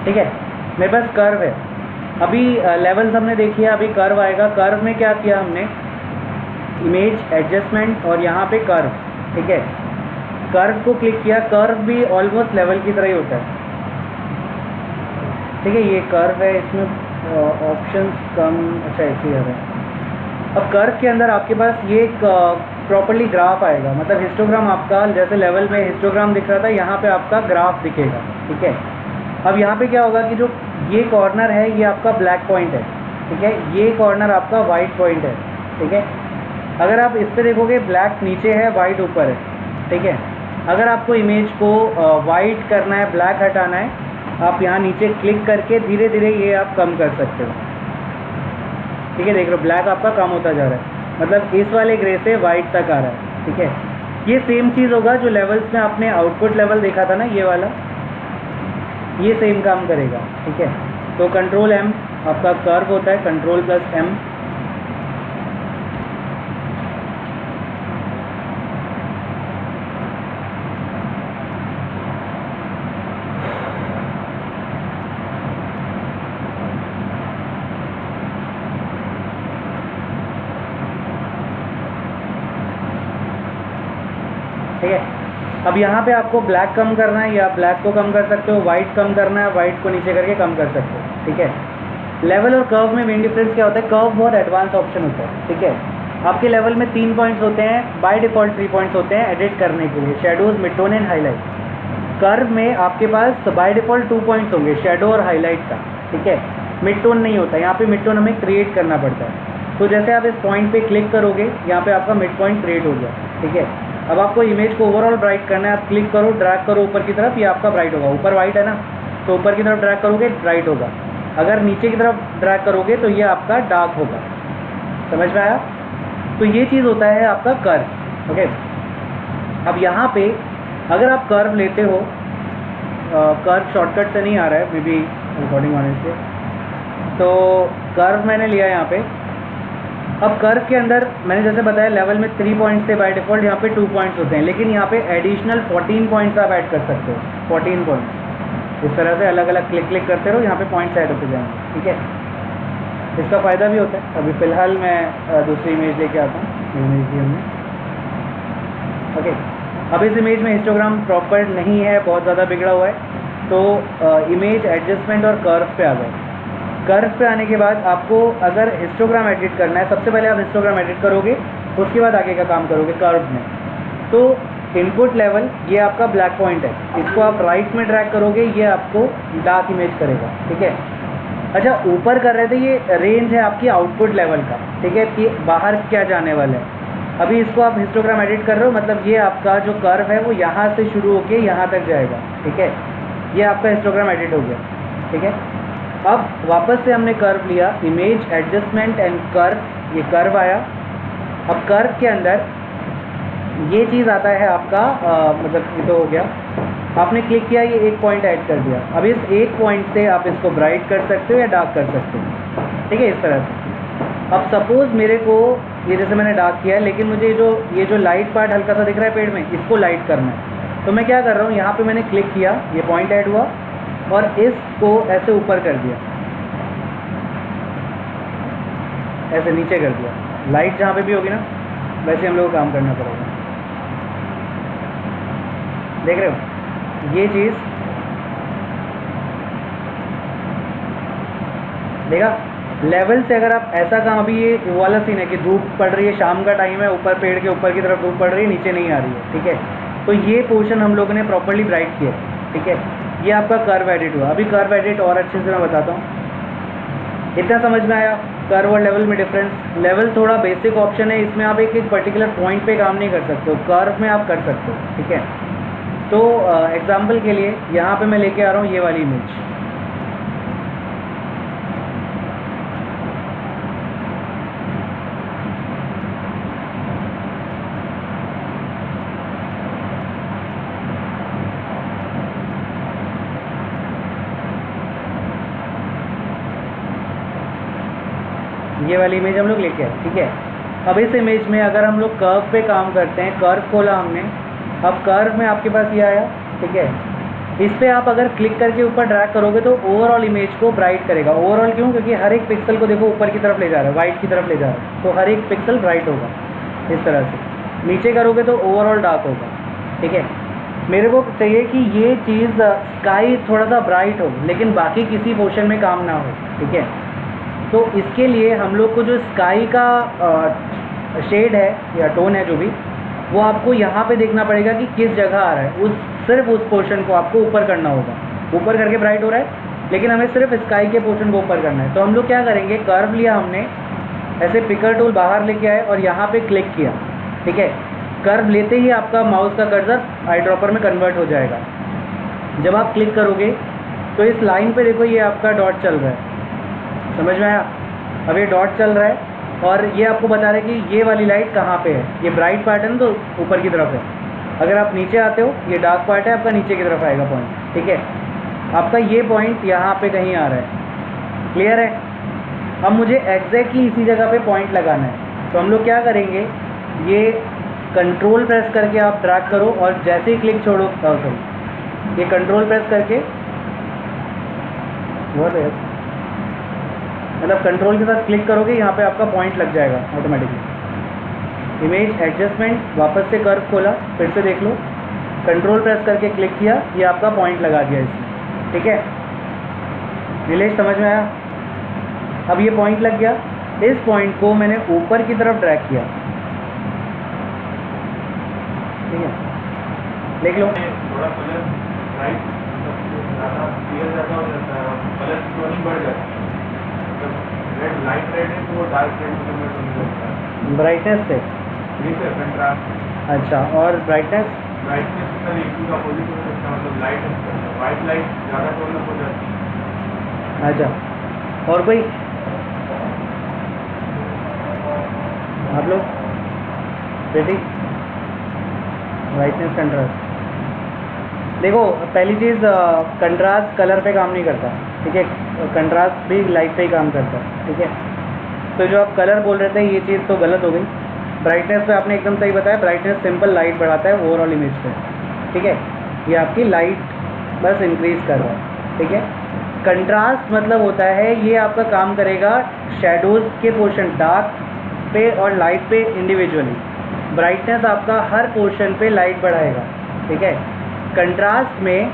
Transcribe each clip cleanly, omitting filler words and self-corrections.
ठीक है, मेरे पास कर्व है। अभी लेवल्स हमने देखी है, अभी कर्व आएगा। कर्व में क्या किया हमने, इमेज एडजस्टमेंट और यहाँ पे कर्व, ठीक है, कर्व को क्लिक किया। कर्व भी ऑलमोस्ट लेवल की तरह ही होता है, ठीक है, ये कर्व है, इसमें ऑप्शंस कम, अच्छा ऐसे ही आ रहा है। अब कर्व के अंदर आपके पास ये एक प्रॉपर्ली ग्राफ आएगा, मतलब हिस्टोग्राम आपका, जैसे लेवल में हिस्टोग्राम दिख रहा था, यहाँ पे आपका ग्राफ दिखेगा, ठीक है। अब यहाँ पे क्या होगा कि जो ये कॉर्नर है ये आपका ब्लैक पॉइंट है, ठीक है, ये कॉर्नर आपका वाइट पॉइंट है, ठीक है। अगर आप इस पर देखोगे ब्लैक नीचे है, वाइट ऊपर है, ठीक है। अगर आपको इमेज को वाइट करना है, ब्लैक हटाना है, आप यहाँ नीचे क्लिक करके धीरे धीरे ये आप कम कर सकते हो, ठीक है। देख लो ब्लैक आपका कम होता जा रहा है, मतलब इस वाले ग्रे से वाइट तक आ रहा है, ठीक है। ये सेम चीज़ होगा जो लेवल्स में आपने आउटपुट लेवल देखा था ना, ये वाला, ये सेम काम करेगा, ठीक है। तो कंट्रोल M आपका कर्व होता है, कंट्रोल प्लस M, ठीक है। अब यहाँ पे आपको ब्लैक कम करना है, या ब्लैक को कम कर सकते हो, वाइट कम करना है, वाइट को नीचे करके कम कर सकते हो, ठीक है। लेवल और कर्व में मेन डिफरेंस क्या होता है, कर्व बहुत एडवांस ऑप्शन होता है, ठीक है। आपके लेवल में 3 पॉइंट्स होते हैं, बाय डिफ़ॉल्ट 3 पॉइंट्स होते हैं एडिट करने के लिए, shadows, mid tone and highlight. Curve में आपके पास बाय डिफ़ॉल्ट 2 पॉइंट्स होंगे, शेडो और हाईलाइट का, ठीक है। मिड टोन नहीं होता, यहाँ पे मिड टोन हमें क्रिएट करना पड़ता है। तो जैसे आप इस पॉइंट पे क्लिक करोगे, यहाँ पे आपका मिड पॉइंट क्रिएट हो गया, ठीक है। अब आपको इमेज को ओवरऑल ब्राइट करना है, आप क्लिक करो, ड्रैग करो ऊपर की तरफ, ये आपका ब्राइट होगा। ऊपर वाइट है ना, तो ऊपर की तरफ ड्रैग करोगे ब्राइट होगा। अगर नीचे की तरफ ड्रैग करोगे तो ये आपका डार्क होगा। समझ में आया? तो ये चीज़ होता है आपका कर्व, ओके। अब यहाँ पे अगर आप कर्व लेते हो, कर्व शॉर्टकट से नहीं आ रहा है, मे बी रिकॉर्डिंग होने से, तो कर्व मैंने लिया यहाँ पे। अब कर्व के अंदर मैंने जैसे बताया लेवल में 3 पॉइंट्स थे बाय डिफ़ॉल्ट, यहाँ पे 2 पॉइंट्स होते हैं, लेकिन यहाँ पे एडिशनल 14 पॉइंट्स आप ऐड कर सकते हो, 14 पॉइंट्स। इस तरह से अलग अलग क्लिक क्लिक करते रहो, यहाँ पे पॉइंट्स ऐड होते जाएंगे, ठीक है। इसका फ़ायदा भी होता है। अभी फ़िलहाल मैं दूसरी इमेज लेके आता हूँ, इमेज भी हमने, ओके। अब इस इमेज में हिस्टोग्राम प्रॉपर नहीं है, बहुत ज़्यादा बिगड़ा हुआ है, तो इमेज एडजस्टमेंट और कर्व पे आ गए। कर्व पे आने के बाद आपको अगर हिस्टोग्राम एडिट करना है, सबसे पहले आप हिस्टोग्राम एडिट करोगे, उसके बाद आगे का काम करोगे कर्व में। तो इनपुट लेवल ये आपका ब्लैक पॉइंट है, इसको आप राइट में ड्रैग करोगे, ये आपको डार्क इमेज करेगा, ठीक है। अच्छा, ऊपर कर रहे थे, ये रेंज है आपकी आउटपुट लेवल का, ठीक है, कि बाहर क्या जाने वाला है। अभी इसको आप हिस्टोग्राम एडिट कर रहे हो, मतलब ये आपका जो कर्व है वो यहाँ से शुरू होके यहाँ तक जाएगा, ठीक है। ये आपका हिस्टोग्राम एडिट हो गया, ठीक है। अब वापस से हमने कर्व लिया, इमेज एडजस्टमेंट एंड कर्व, ये कर्व आया। अब कर्व के अंदर ये चीज़ आता है आपका, मतलब ये तो हो गया, आपने क्लिक किया, ये एक पॉइंट ऐड कर दिया। अब इस एक पॉइंट से आप इसको ब्राइट कर सकते हो या डार्क कर सकते हो, ठीक है, इस तरह से। अब सपोज़ मेरे को ये जैसे मैंने डार्क किया है, लेकिन मुझे ये जो लाइट पार्ट हल्का सा दिख रहा है पेड़ में, इसको लाइट करना है। तो मैं क्या कर रहा हूँ, यहाँ पे मैंने क्लिक किया, ये पॉइंट ऐड हुआ और इसको ऐसे ऊपर कर दिया, ऐसे नीचे कर दिया। लाइट जहाँ पे भी होगी ना, वैसे हम लोग को काम करना पड़ेगा। देख रहे हो ये चीज़, देखा लेवल से। अगर आप ऐसा काम, अभी ये वाला सीन है कि धूप पड़ रही है, शाम का टाइम है, ऊपर पेड़ के ऊपर की तरफ धूप पड़ रही है, नीचे नहीं आ रही है, ठीक है। तो ये पोर्शन हम लोगों ने प्रॉपर्ली ब्राइट किया, ठीक है। ये आपका कर्व एडिट हुआ। अभी कर्व एडिट और अच्छे से मैं बताता हूँ। इतना समझ में आया कर्व और लेवल में डिफरेंस? लेवल थोड़ा बेसिक ऑप्शन है, इसमें आप एक पर्टिकुलर पॉइंट पे काम नहीं कर सकते हो, कर्व में आप कर सकते हो, ठीक है। तो एग्जाम्पल के लिए यहाँ पे मैं लेके आ रहा हूँ ये वाली इमेज, ये वाली इमेज हम लोग लेके आए, ठीक है। अब इस इमेज में अगर हम लोग कर्व पे काम करते हैं, कर्व खोला हमने, अब कर्व में आपके पास ये आया, ठीक है। इस पे आप अगर क्लिक करके ऊपर ड्रैग करोगे तो ओवरऑल इमेज को ब्राइट करेगा। ओवरऑल क्यों? क्योंकि हर एक पिक्सल को देखो ऊपर की तरफ ले जा रहा है, वाइट की तरफ ले जा रहा है, तो हर एक पिक्सल ब्राइट होगा इस तरह से। नीचे करोगे तो ओवरऑल डार्क होगा। ठीक है, मेरे को चाहिए कि ये चीज़ स्काई थोड़ा सा ब्राइट हो लेकिन बाकी किसी पोर्शन में काम ना हो। ठीक है, तो इसके लिए हम लोग को जो स्काई का शेड है या टोन है जो भी, वो आपको यहाँ पे देखना पड़ेगा कि किस जगह आ रहा है। सिर्फ उस पोर्शन को आपको ऊपर करना होगा। ऊपर करके ब्राइट हो रहा है लेकिन हमें सिर्फ स्काई के पोर्शन को ऊपर करना है। तो हम लोग क्या करेंगे, कर्व लिया हमने, ऐसे पिकर टूल बाहर लेके आए और यहाँ पे क्लिक किया। ठीक है, कर्व लेते ही आपका माउस का कर्सर आई ड्रॉपर में कन्वर्ट हो जाएगा। जब आप क्लिक करोगे तो इस लाइन पे देखो ये आपका डॉट चल रहा है, समझ में आया? अब ये डॉट चल रहा है और ये आपको बता रहा है कि ये वाली लाइट कहाँ पे है। ये ब्राइट पार्ट है ना, तो ऊपर की तरफ है। अगर आप नीचे आते हो, ये डार्क पार्ट है आपका, नीचे की तरफ आएगा पॉइंट। ठीक है, आपका ये पॉइंट यहाँ पे कहीं आ रहा है। क्लियर है? अब मुझे एग्जैक्टली इसी जगह पे पॉइंट लगाना है। तो हम लोग क्या करेंगे, ये कंट्रोल प्रेस करके आप ड्रैग करो और जैसे ही क्लिक छोड़ो, सॉरी, ये कंट्रोल प्रेस करके मतलब कंट्रोल के साथ क्लिक करोगे, यहाँ पे आपका पॉइंट लग जाएगा ऑटोमेटिकली। इमेज एडजस्टमेंट, वापस से कर्व खोला, फिर से देख लो, कंट्रोल प्रेस करके क्लिक किया, ये आपका पॉइंट लगा दिया इसमें। ठीक है, नीलेश समझ में आया? अब ये पॉइंट लग गया, इस पॉइंट को मैंने ऊपर की तरफ ड्रैग किया। ठीक है, देख लो, थोड़ा कलर राइट ज़्यादा क्लियर ज़्यादा हो जाता है और कलर टोनिंग बढ़ जाता है। रेड लाइट रेड है तो वो डार्क रेड में कन्वर्ट होने लगता है ब्राइटनेस से। जी सर, कंट्रास्ट। अच्छा, और ब्राइटनेस ब्राइटनेस सर एक का अपोजिट हो सकता है, मतलब लाइट वाइट लाइट ज़्यादा टोन अप हो जाती है। अच्छा, और कोई आप लोग? Ready, brightness, contrast. देखो, पहली चीज़, कंट्रास्ट कलर पे काम नहीं करता। ठीक है, कंट्रास्ट भी लाइट पे ही काम करता है। ठीक है, तो जो आप कलर बोल रहे थे ये चीज़ तो गलत हो गई। ब्राइटनेस पे आपने एकदम सही बताया, ब्राइटनेस सिंपल लाइट बढ़ाता है ओवरऑल इमेज पे। ठीक है, ये आपकी लाइट बस इंक्रीज कर रहा है। ठीक है, कंट्रास्ट मतलब होता है ये आपका काम करेगा शेडोज़ के पोर्शन, डार्क पे और लाइट पे इंडिविजुअली। ब्राइटनेस आपका हर पोर्शन पे लाइट बढ़ाएगा। ठीक है, कंट्रास्ट में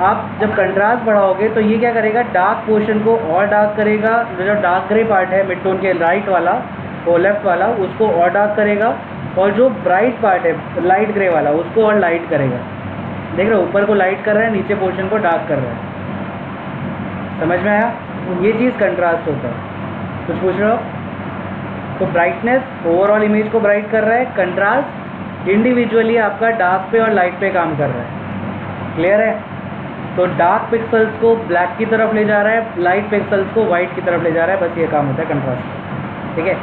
आप जब कंट्रास्ट बढ़ाओगे तो ये क्या करेगा, डार्क पोर्शन को और डार्क करेगा। जो डार्क ग्रे पार्ट है मिड टोन के राइट वाला, वो लेफ्ट वाला, उसको और डार्क करेगा, और जो ब्राइट पार्ट है लाइट ग्रे वाला उसको और लाइट करेगा। देख रहे हो, ऊपर को लाइट कर रहा है, नीचे पोर्शन को डार्क कर रहा है। समझ में आया? ये चीज़ कंट्रास्ट होता है। कुछ पूछ रहे हो? तो ब्राइटनेस ओवरऑल इमेज को ब्राइट कर रहा है, कंट्रास्ट इंडिविजुअली आपका डार्क पे और लाइट पे काम कर रहा है। क्लियर है? तो डार्क पिक्सल्स को ब्लैक की तरफ ले जा रहा है, लाइट पिक्सल्स को वाइट की तरफ ले जा रहा है, बस ये काम होता है कंट्रास्ट। ठीक है,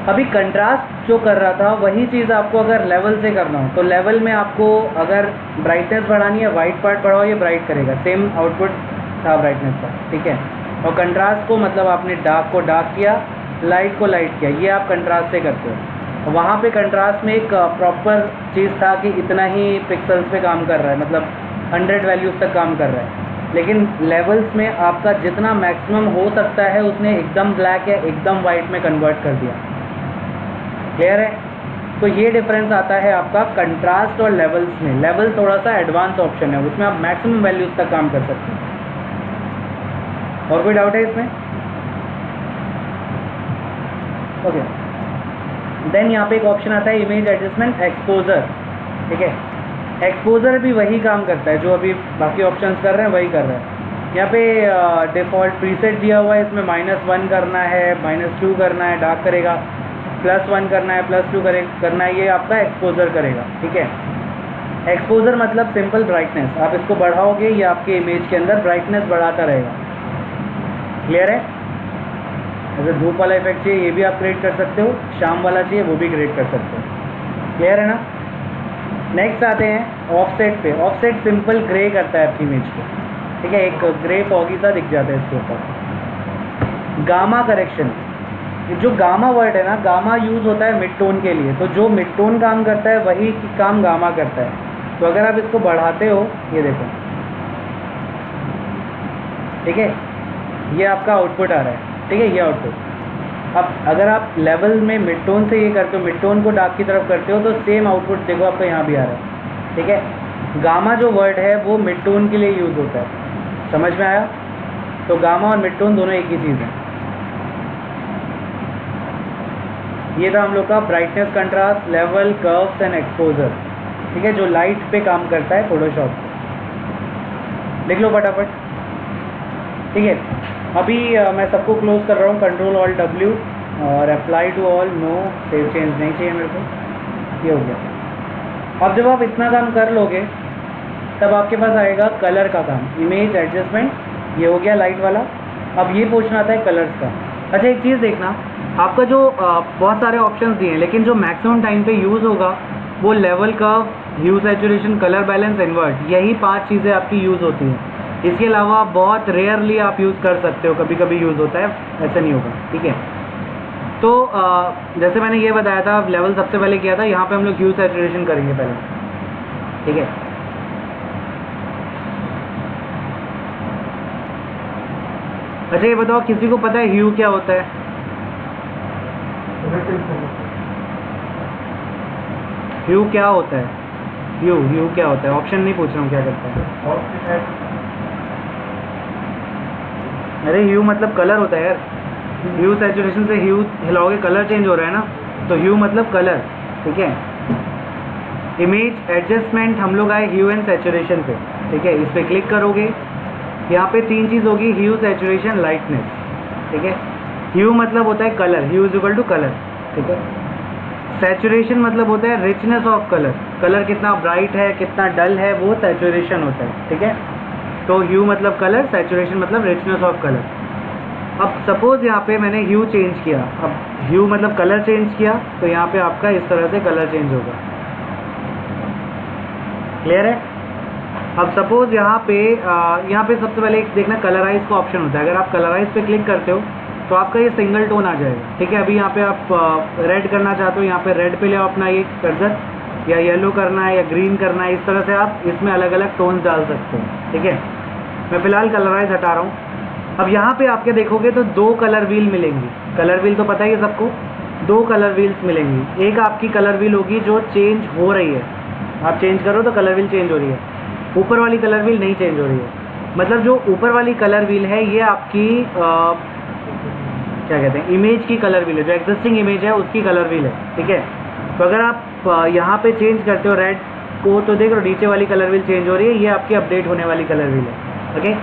अभी कंट्रास्ट जो कर रहा था वही चीज़ आपको अगर लेवल से करना हो तो लेवल में आपको अगर ब्राइटनेस बढ़ानी है, वाइट पार्ट बढ़ाओ, ये ब्राइट करेगा, सेम आउटपुट था ब्राइटनेस का। ठीक है, और कंट्रास्ट को मतलब आपने डार्क को डार्क किया, लाइट को लाइट किया, ये आप कंट्रास्ट से करते हो। वहाँ पे कंट्रास्ट में एक प्रॉपर चीज़ था कि इतना ही पिक्सल्स पे काम कर रहा है, मतलब 100 वैल्यूज़ तक काम कर रहा है। लेकिन लेवल्स में आपका जितना मैक्सिमम हो सकता है उसने एकदम ब्लैक या एकदम वाइट में कन्वर्ट कर दिया। क्लियर है? तो ये डिफरेंस आता है आपका कंट्रास्ट और लेवल्स में। लेवल थोड़ा सा एडवांस ऑप्शन है, उसमें आप मैक्सिमम वैल्यूज़ तक काम कर सकते हैं। और कोई डाउट है इसमें? ओके, देन यहाँ पे एक ऑप्शन आता है इमेज एडजस्टमेंट एक्सपोजर। ठीक है, एक्सपोजर भी वही काम करता है जो अभी बाकी ऑप्शंस कर रहे हैं, वही कर रहा है। यहाँ पे डिफ़ॉल्ट प्रीसेट दिया हुआ है, इसमें -1 करना है, -2 करना है, डार्क करेगा, +1 करना है, +2 करना है, ये आपका एक्सपोजर करेगा। ठीक है, एक्सपोजर मतलब सिंपल ब्राइटनेस, आप इसको बढ़ाओगे ये आपके इमेज के अंदर ब्राइटनेस बढ़ाता रहेगा। क्लियर है? जैसे धूप वाला इफेक्ट चाहिए ये भी आप क्रिएट कर सकते हो, शाम वाला चाहिए वो भी क्रिएट कर सकते हो। क्लियर है ना? नेक्स्ट आते हैं ऑफसेट पे। ऑफसेट सिंपल ग्रे करता है आपकी इमेज को। ठीक है, एक ग्रे फॉगी सा दिख जाता है इसके ऊपर। गामा करेक्शन, जो गामा वर्ड है ना, गामा यूज़ होता है मिड टोन के लिए, तो जो मिड टोन काम करता है वही काम गामा करता है। तो अगर आप इसको बढ़ाते हो, ये देखो ठीक है, ये आपका आउटपुट आ रहा है, ठीक है, ये आउटपुट। अब अगर आप लेवल में मिड टोन से ये करते हो, मिड टोन को डार्क की तरफ करते हो, तो सेम आउटपुट देखो आपका यहाँ भी आ रहा है, ठीक है। गामा जो वर्ड है वो मिड टोन के लिए यूज़ होता है, समझ में आया? तो गामा और मिड टोन दोनों एक ही चीज़ है। ये था हम लोग का brightness, contrast, level, curves and exposure, ठीक है, जो लाइट पे काम करता है फोटोशॉप। लिख लो फटाफट, ठीक है। अभी मैं सबको क्लोज कर रहा हूँ, Ctrl+Alt+W और apply to all, no save change नहीं चाहिए मेरे को, ये हो गया। अब जब आप इतना काम कर लोगे तब आपके पास आएगा कलर का काम, इमेज एडजस्टमेंट, ये हो गया लाइट वाला। अब ये पोर्शन आता है कलर्स का। अच्छा एक चीज़ देखना, आपका जो बहुत सारे ऑप्शंस दिए हैं, लेकिन जो मैक्सिमम टाइम पे यूज़ होगा वो लेवल, कर्व, ह्यू, सैचुरेशन, कलर बैलेंस, इन्वर्ट, यही 5 चीज़ें आपकी यूज़ होती हैं। इसके अलावा बहुत रेयरली आप यूज़ कर सकते हो, कभी कभी यूज़ होता है, ऐसा नहीं होगा, ठीक है। तो जैसे मैंने ये बताया था, लेवल सबसे पहले किया था, यहाँ पे हम लोग ह्यू सैचुरेशन करेंगे पहले, ठीक है। अच्छा ये बताओ, किसी को पता है ह्यू क्या होता है? ह्यू क्या होता है? ह्यू क्या होता है? ऑप्शन नहीं पूछ रहा हूँ, क्या करता है? अरे ह्यू मतलब कलर होता है यार। ह्यू सैचुरेशन से ह्यू हिलाओगे, कलर चेंज हो रहा है ना, तो ह्यू मतलब कलर, ठीक है। इमेज एडजस्टमेंट हम लोग आए ह्यू एंड सैचुरेशन पे, ठीक है। इस पर क्लिक करोगे, यहाँ पे 3 चीज़ होगी, ह्यू, सैचुरेशन, लाइटनेस, ठीक है। ह्यू मतलब होता है colour, hue is equal to colour, ठीक है। सैचुरेशन मतलब होता है रिचनेस ऑफ कलर, कलर कितना ब्राइट है, कितना डल है, वो सैचुरेशन होता है, ठीक है। तो ह्यू मतलब कलर, सैचुरेशन मतलब रिचनेस ऑफ कलर। अब सपोज यहाँ पे मैंने ह्यू चेंज किया, अब ह्यू मतलब कलर चेंज किया, तो यहाँ पे आपका इस तरह से कलर चेंज होगा, क्लियर है? अब सपोज यहाँ पे सबसे पहले देखना कलराइज का ऑप्शन होता है। अगर आप कलराइज पे क्लिक करते हो तो आपका ये सिंगल टोन आ जाएगा, ठीक है। अभी यहाँ पे आप रेड करना चाहते हो, यहाँ पे रेड पे ले आओ अपना ये कर्सर, या येलो करना है या ग्रीन करना है, इस तरह से आप इसमें अलग अलग टोन्स डाल सकते हो, ठीक है। मैं फ़िलहाल कलराइज हटा रहा हूँ। अब यहाँ पे आपके देखोगे तो 2 कलर व्हील मिलेंगी। कलर व्हील तो पता ही है सबको, 2 कलर व्हील्स मिलेंगी। एक आपकी कलर व्हील होगी जो चेंज हो रही है, आप चेंज करो तो कलर व्हील चेंज हो रही है। ऊपर वाली कलर व्हील नहीं चेंज हो रही है, मतलब जो ऊपर वाली कलर व्हील है ये आपकी क्या कहते हैं, इमेज की कलर व्हील है, जो एग्जिस्टिंग इमेज है उसकी कलर व्हील है, ठीक है। तो अगर आप यहाँ पे चेंज करते हो रेड को, तो देख लो नीचे वाली कलर व्हील चेंज हो रही है, ये आपकी अपडेट होने वाली कलर व्हील है, ओके।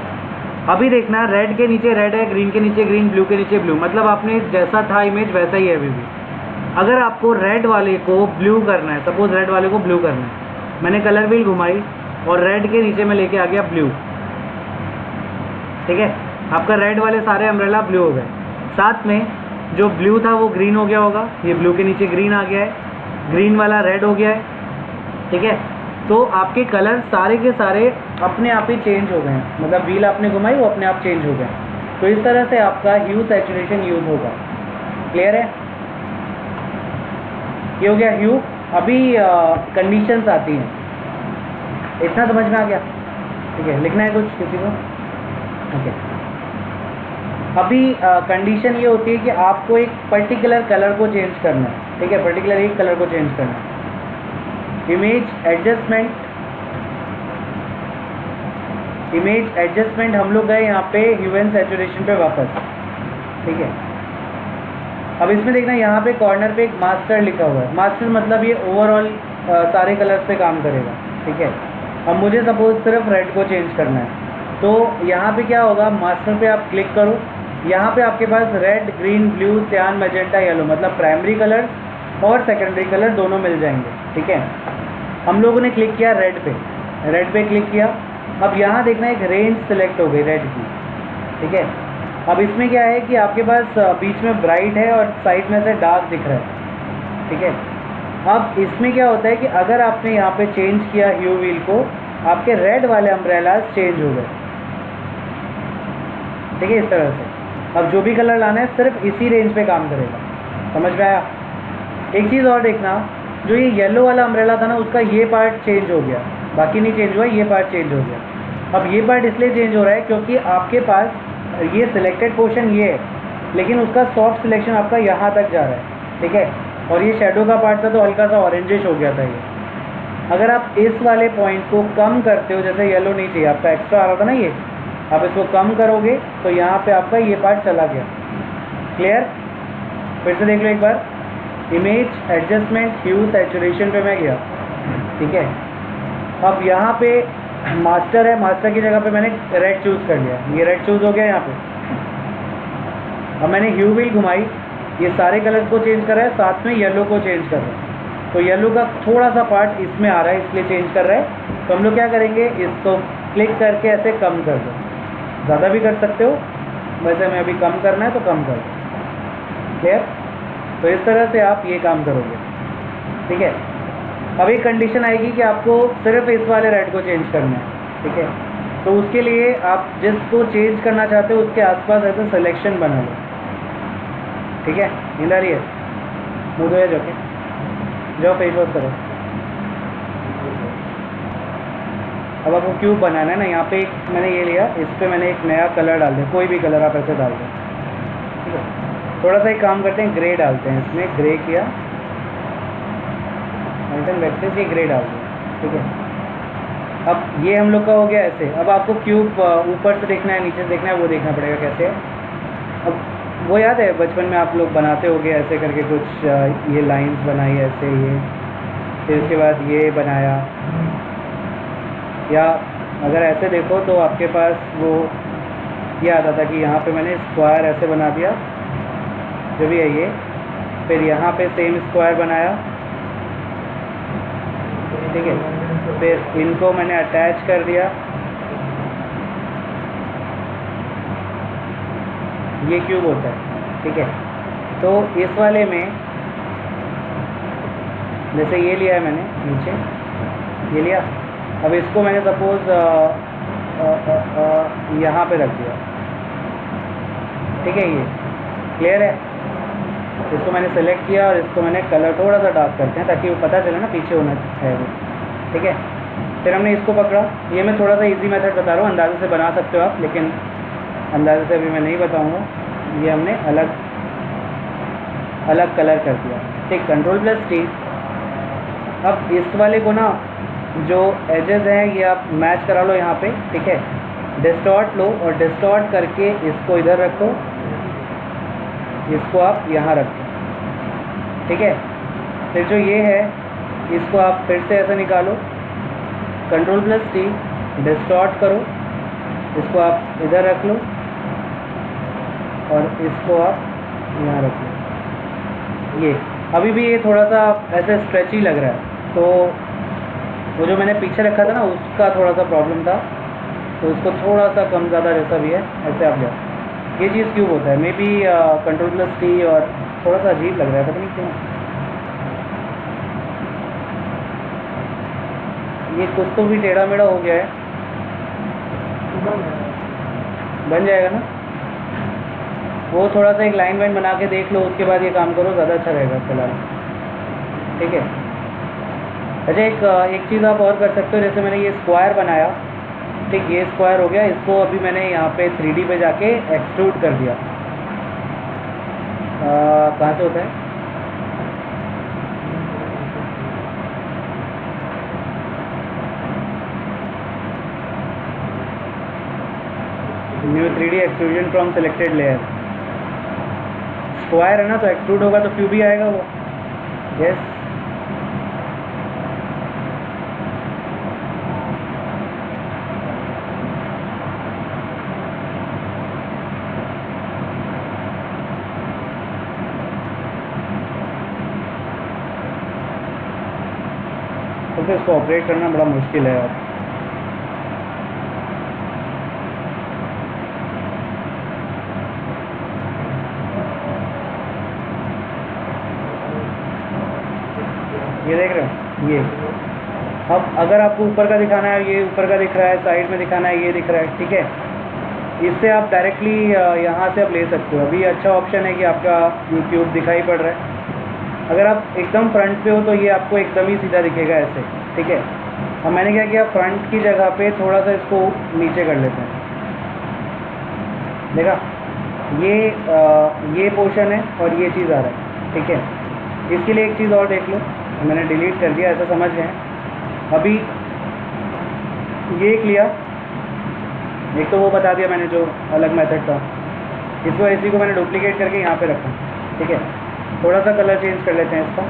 अभी देखना, रेड के नीचे रेड है, ग्रीन के नीचे ग्रीन, ब्लू के नीचे ब्लू, मतलब आपने जैसा था इमेज वैसा ही है अभी भी। अगर आपको रेड वाले को ब्लू करना है, सपोज रेड वाले को ब्लू करना है, मैंने कलर व्हील घुमाई और रेड के नीचे मैं लेके आ गया ब्लू, ठीक है। आपका रेड वाले सारे अम्ब्रेला ब्लू हो गए, साथ में जो ब्लू था वो ग्रीन हो गया होगा, ये ब्लू के नीचे ग्रीन आ गया है, ग्रीन वाला रेड हो गया है, ठीक है। तो आपके कलर सारे के सारे अपने आप ही चेंज हो गए हैं, मतलब व्हील आपने घुमाई वो अपने आप चेंज हो गए। तो इस तरह से आपका ह्यू सैचुरेशन यूज होगा, क्लियर है? ये हो गया ह्यू। अभी कंडीशंस आती हैं, इतना समझ में आ गया, ठीक है। लिखना है कुछ किसी को? ओके। अभी कंडीशन ये होती है कि आपको एक पर्टिकुलर कलर को चेंज करना है, ठीक है, पर्टिकुलर एक कलर को चेंज करना है। इमेज एडजस्टमेंट हम लोग गए यहाँ पे ह्यू एंड सैचुरेशन पे वापस, ठीक है। अब इसमें देखना, यहाँ पे कॉर्नर पे एक मास्टर लिखा हुआ है। मास्टर मतलब ये ओवरऑल सारे कलर्स पे काम करेगा, ठीक है। अब मुझे सपोज सिर्फ रेड को चेंज करना है, तो यहाँ पे क्या होगा, मास्टर पे आप क्लिक करो, यहाँ पे आपके पास रेड, ग्रीन, ब्लू, सियान, मैजेंटा, येलो, मतलब प्राइमरी कलर्स और सेकेंडरी कलर दोनों मिल जाएंगे, ठीक है। हम लोगों ने क्लिक किया रेड पे क्लिक किया। अब यहाँ देखना एक रेंज सेलेक्ट हो गई रेड की, ठीक है। अब इसमें क्या है कि आपके पास बीच में ब्राइट है और साइड में से डार्क दिख रहा है, ठीक है। अब इसमें क्या होता है कि अगर आपने यहाँ पे चेंज किया ह्यू व्हील को, आपके रेड वाले अम्ब्रेलाज चेंज हो गए, ठीक है, इस तरह से। अब जो भी कलर लाना है सिर्फ इसी रेंज पे काम करेगा, समझ में आया? एक चीज़ और देखना, जो ये येलो वाला अम्ब्रेला था ना, उसका ये पार्ट चेंज हो गया, बाकी नहीं चेंज हुआ, ये पार्ट चेंज हो गया। अब ये पार्ट इसलिए चेंज हो रहा है क्योंकि आपके पास ये सिलेक्टेड पोर्शन ये है, लेकिन उसका सॉफ्ट सिलेक्शन आपका यहाँ तक जा रहा है, ठीक है। और ये शेडो का पार्ट था तो हल्का सा ऑरेंजिश हो गया था ये। अगर आप इस वाले पॉइंट को कम करते हो, जैसे येलो नहीं चाहिए आपका, एक्स्ट्रा आ रहा था ना ये, आप इसको कम करोगे तो यहाँ पे आपका ये पार्ट चला गया। क्लियर? फिर से देख लो एक बार। इमेज एडजस्टमेंट ह्यू सैचुरेशन पे मैं गया, ठीक है। अब यहाँ पे मास्टर है, मास्टर की जगह पे मैंने रेड चूज़ कर लिया, ये रेड चूज़ हो गया यहाँ पे। अब मैंने ह्यू व्हील घुमाई, ये सारे कलर को चेंज कर रहा है, साथ में येलो को चेंज कर रहा है। तो येलो का थोड़ा सा पार्ट इसमें आ रहा है इसलिए चेंज कर रहा है। तो हम लोग क्या करेंगे, इसको क्लिक करके ऐसे कम कर दो, ज़्यादा भी कर सकते हो, वैसे हमें अभी कम करना है तो कम कर दो। क्लियर? तो इस तरह से आप ये काम करोगे, ठीक है। अब एक कंडीशन आएगी कि आपको सिर्फ इस वाले रेड को चेंज करना है, ठीक है। तो उसके लिए आप जिसको चेंज करना चाहते हो उसके आसपास ऐसे सिलेक्शन बना लो, ठीक है। नींद आ रही है? मुँह धोया जाके जाओ, फेस वॉश करो। अब आपको क्यूब बनाना है ना, यहाँ पे एक मैंने ये लिया, इस पर मैंने एक नया कलर डाल दिया, कोई भी कलर आप ऐसे डाल दो, ठीक है। थोड़ा सा एक काम करते हैं, ग्रे डालते हैं इसमें, ग्रे किया, वैक्सेस ये ग्रे डाल दिया, ठीक है। अब ये हम लोग का हो गया ऐसे। अब आपको क्यूब ऊपर से देखना है, नीचे से देखना है, वो देखना पड़ेगा कैसे है। अब वो याद है बचपन में आप लोग बनाते होगे ऐसे करके कुछ, ये लाइंस बनाई ऐसे, ये फिर उसके बाद ये बनाया, या अगर ऐसे देखो तो आपके पास वो ये आता था कि यहाँ पे मैंने स्क्वायर ऐसे बना दिया, जो भी है ये, फिर यहाँ पे सेम स्क्वायर बनाया, ठीक है। फिर इनको मैंने अटैच कर दिया, ये क्यूब होता है, ठीक है। तो इस वाले में जैसे ये लिया है मैंने नीचे, ये लिया, अब इसको मैंने सपोज यहाँ पे रख दिया, ठीक है। ये क्लियर है? इसको मैंने सेलेक्ट किया और इसको मैंने कलर थोड़ा सा डार्क करते हैं ताकि वो पता चले ना पीछे होना है वो, ठीक है। फिर हमने इसको पकड़ा, ये मैं थोड़ा सा इजी मेथड बता रहा हूँ, अंदाजे से बना सकते हो आप, लेकिन अंदाजे से अभी मैं नहीं बताऊँगा। ये हमने अलग अलग कलर कर दिया, ठीक। Ctrl+T। अब इस वाले को ना जो एजेस हैं ये आप मैच करा लो यहाँ पे, ठीक है। डिस्टॉर्ट लो और डिस्टॉर्ट करके इसको इधर रखो, इसको आप यहाँ रखो, ठीक है। फिर जो ये है इसको आप फिर से ऐसे निकालो, Ctrl+T, डिस्टॉर्ट करो, इसको आप इधर रख लो और इसको आप यहाँ रख लो। ये अभी भी ये थोड़ा सा ऐसे स्ट्रेची लग रहा है, तो वो जो मैंने पीछे रखा था ना उसका थोड़ा सा प्रॉब्लम था, तो उसको थोड़ा सा कम ज़्यादा जैसा भी है ऐसे आप जाओ। ये चीज़ क्यों होता है, मे बी Ctrl+T और थोड़ा सा अजीब लग रहा है, पता नहीं क्यों। ये कुछ तो भी टेढ़ा मेढ़ा हो गया है, बन जाएगा ना। वो थोड़ा सा एक लाइन वाइन बना के देख लो, उसके बाद ये काम करो, ज़्यादा अच्छा रहेगा फिलहाल, ठीक है। अच्छा एक चीज़ आप और कर सकते हो, जैसे मैंने ये स्क्वायर बनाया, ठीक, ये स्क्वायर हो गया, इसको अभी मैंने यहाँ पे 3D पे जाके एक्सट्रूड कर दिया। कहाँ से होता है? New 3D extrusion from selected layer. Square है ना, तो एक्सट्रूड होगा तो क्यूब ही आएगा वो। यस, तो इसको ऑपरेट करना बड़ा मुश्किल है यार। ये देख रहे हो, ये अब अगर आपको ऊपर का दिखाना है, ये ऊपर का दिख रहा है, साइड में दिखाना है, ये दिख रहा है, ठीक है। इससे आप डायरेक्टली यहाँ से आप ले सकते हो। अभी अच्छा ऑप्शन है कि आपका ये क्यूब दिखाई पड़ रहा है। अगर आप एकदम फ्रंट पे हो तो ये आपको एकदम ही सीधा दिखेगा ऐसे, ठीक है। अब मैंने क्या किया, फ्रंट की जगह पे थोड़ा सा इसको नीचे कर लेते हैं। देखा, ये पोर्शन है और ये चीज़ आ रहा है, ठीक है। इसके लिए एक चीज़ और देख लो, मैंने डिलीट कर दिया, ऐसा समझ गए। अभी ये लिया, एक तो वो बता दिया मैंने जो अलग मेथड था, इसको इसी को मैंने डुप्लीकेट करके यहाँ पे रखा, ठीक है। थोड़ा सा कलर चेंज कर लेते हैं इसका,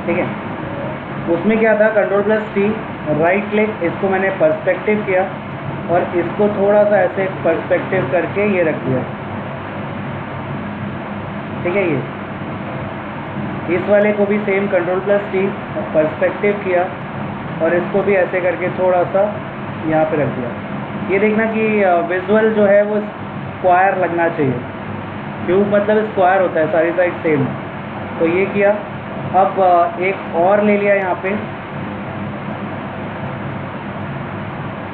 ठीक है। उसमें क्या था, Ctrl+T, राइट क्लिक, इसको मैंने पर्सपेक्टिव किया और इसको थोड़ा सा ऐसे पर्सपेक्टिव करके ये रख दिया, ठीक है। ये इस वाले को भी सेम Ctrl+T, पर्सपेक्टिव किया और इसको भी ऐसे करके थोड़ा सा यहाँ पे रख दिया। ये देखना कि विजुअल जो है वो स्क्वायर लगना चाहिए, क्यूब मतलब स्क्वायर होता है, सारी साइड सेम। तो ये किया। अब एक और ले लिया यहाँ पे,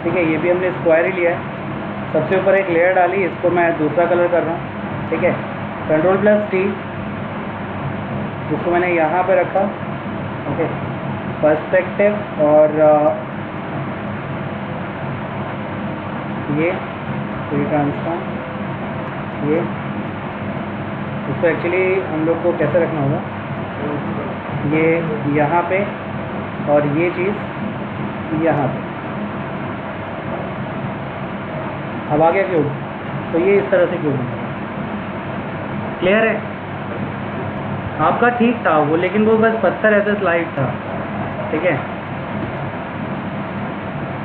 ठीक है, ये भी हमने स्क्वायर ही लिया है। सबसे ऊपर एक लेयर डाली, इसको मैं दूसरा कलर कर रहा हूँ, ठीक है। Ctrl+T, इसको मैंने यहाँ पे रखा, ओके, पर्सपेक्टिव और ये ट्रांसफॉर्म, ये इसको एक्चुअली हम लोग को कैसे रखना होगा, ये यहाँ पे और ये चीज़ यहाँ पे। अब आ गया क्यूब, तो ये इस तरह से क्यूब है। क्लियर है? आपका ठीक था वो, लेकिन वो बस पत्थर ऐसे स्लाइड था, ठीक है।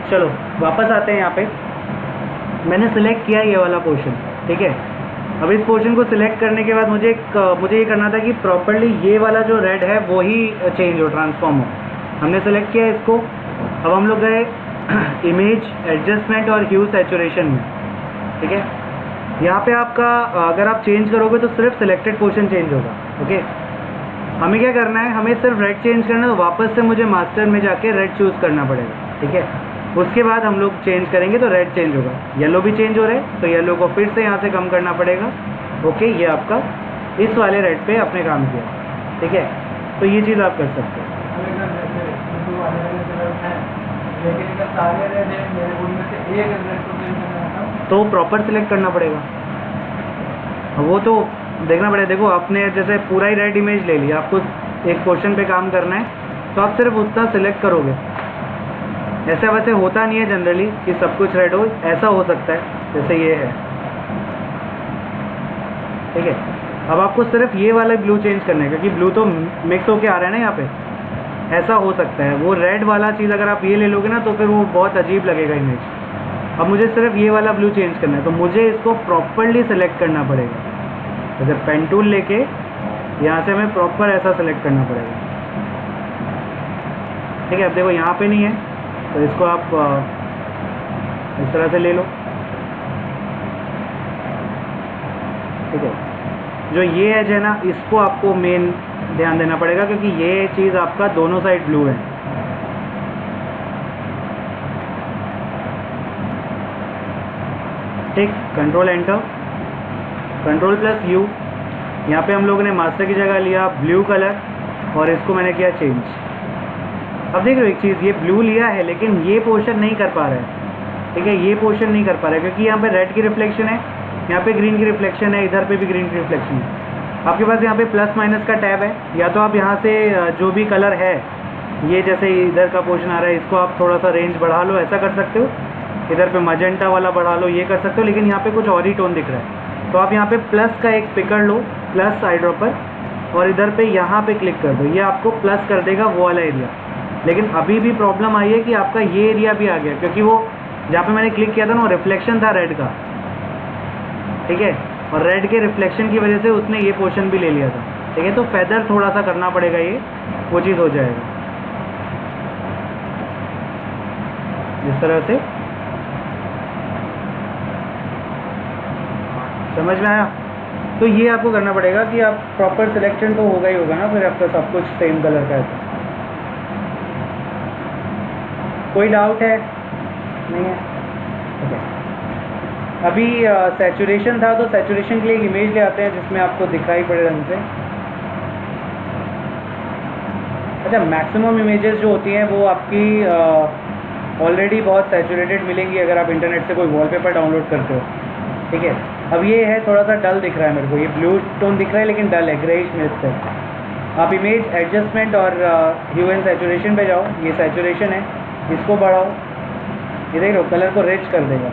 चलो वापस आते हैं यहाँ पे। मैंने सिलेक्ट किया ये वाला पोर्शन, ठीक है। अब इस पोर्शन को सिलेक्ट करने के बाद मुझे ये करना था कि प्रॉपर्ली ये वाला जो रेड है वो ही चेंज हो, ट्रांसफॉर्म हो। हमने सेलेक्ट किया इसको। अब हम लोग गए इमेज एडजस्टमेंट और ह्यू सैचुरेशन में, ठीक है। यहाँ पे आपका अगर आप चेंज करोगे तो सिर्फ सिलेक्टेड पोर्शन चेंज होगा, ओके। हमें क्या करना है, हमें सिर्फ रेड चेंज करना है, तो वापस से मुझे मास्टर में जाके रेड चूज़ करना पड़ेगा, ठीक है। उसके बाद हम लोग चेंज करेंगे तो रेड चेंज होगा। येलो भी चेंज हो रहा है तो येलो को फिर से यहाँ से कम करना पड़ेगा, ओके। ये आपका इस वाले रेड पे आपने काम किया, ठीक है। तो ये चीज़ आप कर सकते हैं। तो प्रॉपर सिलेक्ट करना पड़ेगा, वो तो देखना पड़ेगा। देखो आपने जैसे पूरा ही रेड इमेज ले लिया, आपको एक पोर्शन पे काम करना है तो आप सिर्फ उतना सिलेक्ट करोगे। ऐसा वैसे होता नहीं है जनरली कि सब कुछ रेड हो, ऐसा हो सकता है जैसे ये है, ठीक है। अब आपको सिर्फ ये वाला ब्लू चेंज करना है क्योंकि ब्लू तो मिक्स होके आ रहा है ना यहाँ पे, ऐसा हो सकता है। वो रेड वाला चीज़ अगर आप ये ले लोगे ना तो फिर वो बहुत अजीब लगेगा इमेज। अब मुझे सिर्फ ये वाला ब्लू चेंज करना है तो मुझे इसको प्रॉपरली सेलेक्ट करना पड़ेगा। जैसे पेन टूल लेके यहाँ से हमें प्रॉपर ऐसा सेलेक्ट करना पड़ेगा, ठीक है। अब देखो यहाँ पे नहीं है तो इसको आप इस तरह से ले लो, ठीक है। जो ये एज है ना, इसको आपको मेन ध्यान देना पड़ेगा क्योंकि ये चीज़ आपका दोनों साइड ब्लू है, ठीक। Control enter, Ctrl+U। यहाँ पे हम लोगों ने मास्टर की जगह लिया ब्लू कलर और इसको मैंने किया चेंज। अब देख लो एक चीज़, ये ब्लू लिया है लेकिन ये पोर्शन नहीं कर पा रहा है, ठीक है। ये पोर्शन नहीं कर पा रहा है क्योंकि यहाँ पे रेड की रिफ्लेक्शन है, यहाँ पे ग्रीन की रिफ्लेक्शन है, इधर पे भी ग्रीन की रिफ्लेक्शन है। आपके पास यहाँ पे प्लस माइनस का टैब है, या तो आप यहाँ से जो भी कलर है, ये जैसे इधर का पोर्शन आ रहा है, इसको आप थोड़ा सा रेंज बढ़ा लो, ऐसा कर सकते हो। इधर पे मजेंटा वाला बढ़ा लो, ये कर सकते हो। लेकिन यहाँ पे कुछ और ही टोन दिख रहा है तो आप यहाँ पे प्लस का एक पिकर लो, प्लस आई ड्रॉपर, और इधर पे यहाँ पे क्लिक कर दो, ये आपको प्लस कर देगा वो वाला एरिया। लेकिन अभी भी प्रॉब्लम आई है कि आपका ये एरिया भी आ गया क्योंकि वो जहाँ पे मैंने क्लिक किया था ना वो रिफ्लेक्शन था रेड का, ठीक है। और रेड के रिफ्लेक्शन की वजह से उसने ये पोर्शन भी ले लिया था, ठीक है। तो फेदर थोड़ा सा करना पड़ेगा, ये वो चीज़ हो जाएगा इस तरह से। समझ में आया? तो ये आपको करना पड़ेगा कि आप प्रॉपर सिलेक्शन तो होगा ही होगा ना, फिर आपका सब कुछ सेम कलर का है तो। कोई डाउट है? नहीं है? ओके। अभी सैचुरेशन था तो सैचुरेशन के लिए एक इमेज ले आते हैं जिसमें आपको दिखाई पड़े ढंग से। अच्छा, मैक्सिमम इमेजेस जो होती हैं वो आपकी ऑलरेडी बहुत सैचुरेटेड मिलेंगी अगर आप इंटरनेट से कोई वॉलपेपर डाउनलोड करते हो, ठीक है। अब ये है थोड़ा सा डल दिख रहा है मेरे को, ये ब्लू टोन दिख रहा है लेकिन डल है, ग्रेइश मिक्स है। आप इमेज एडजस्टमेंट और ह्यू एंड सैचुरेशन पे जाओ, ये सैचुरेशन है, इसको बढ़ाओ, ये देख लो कलर को रिच कर देगा,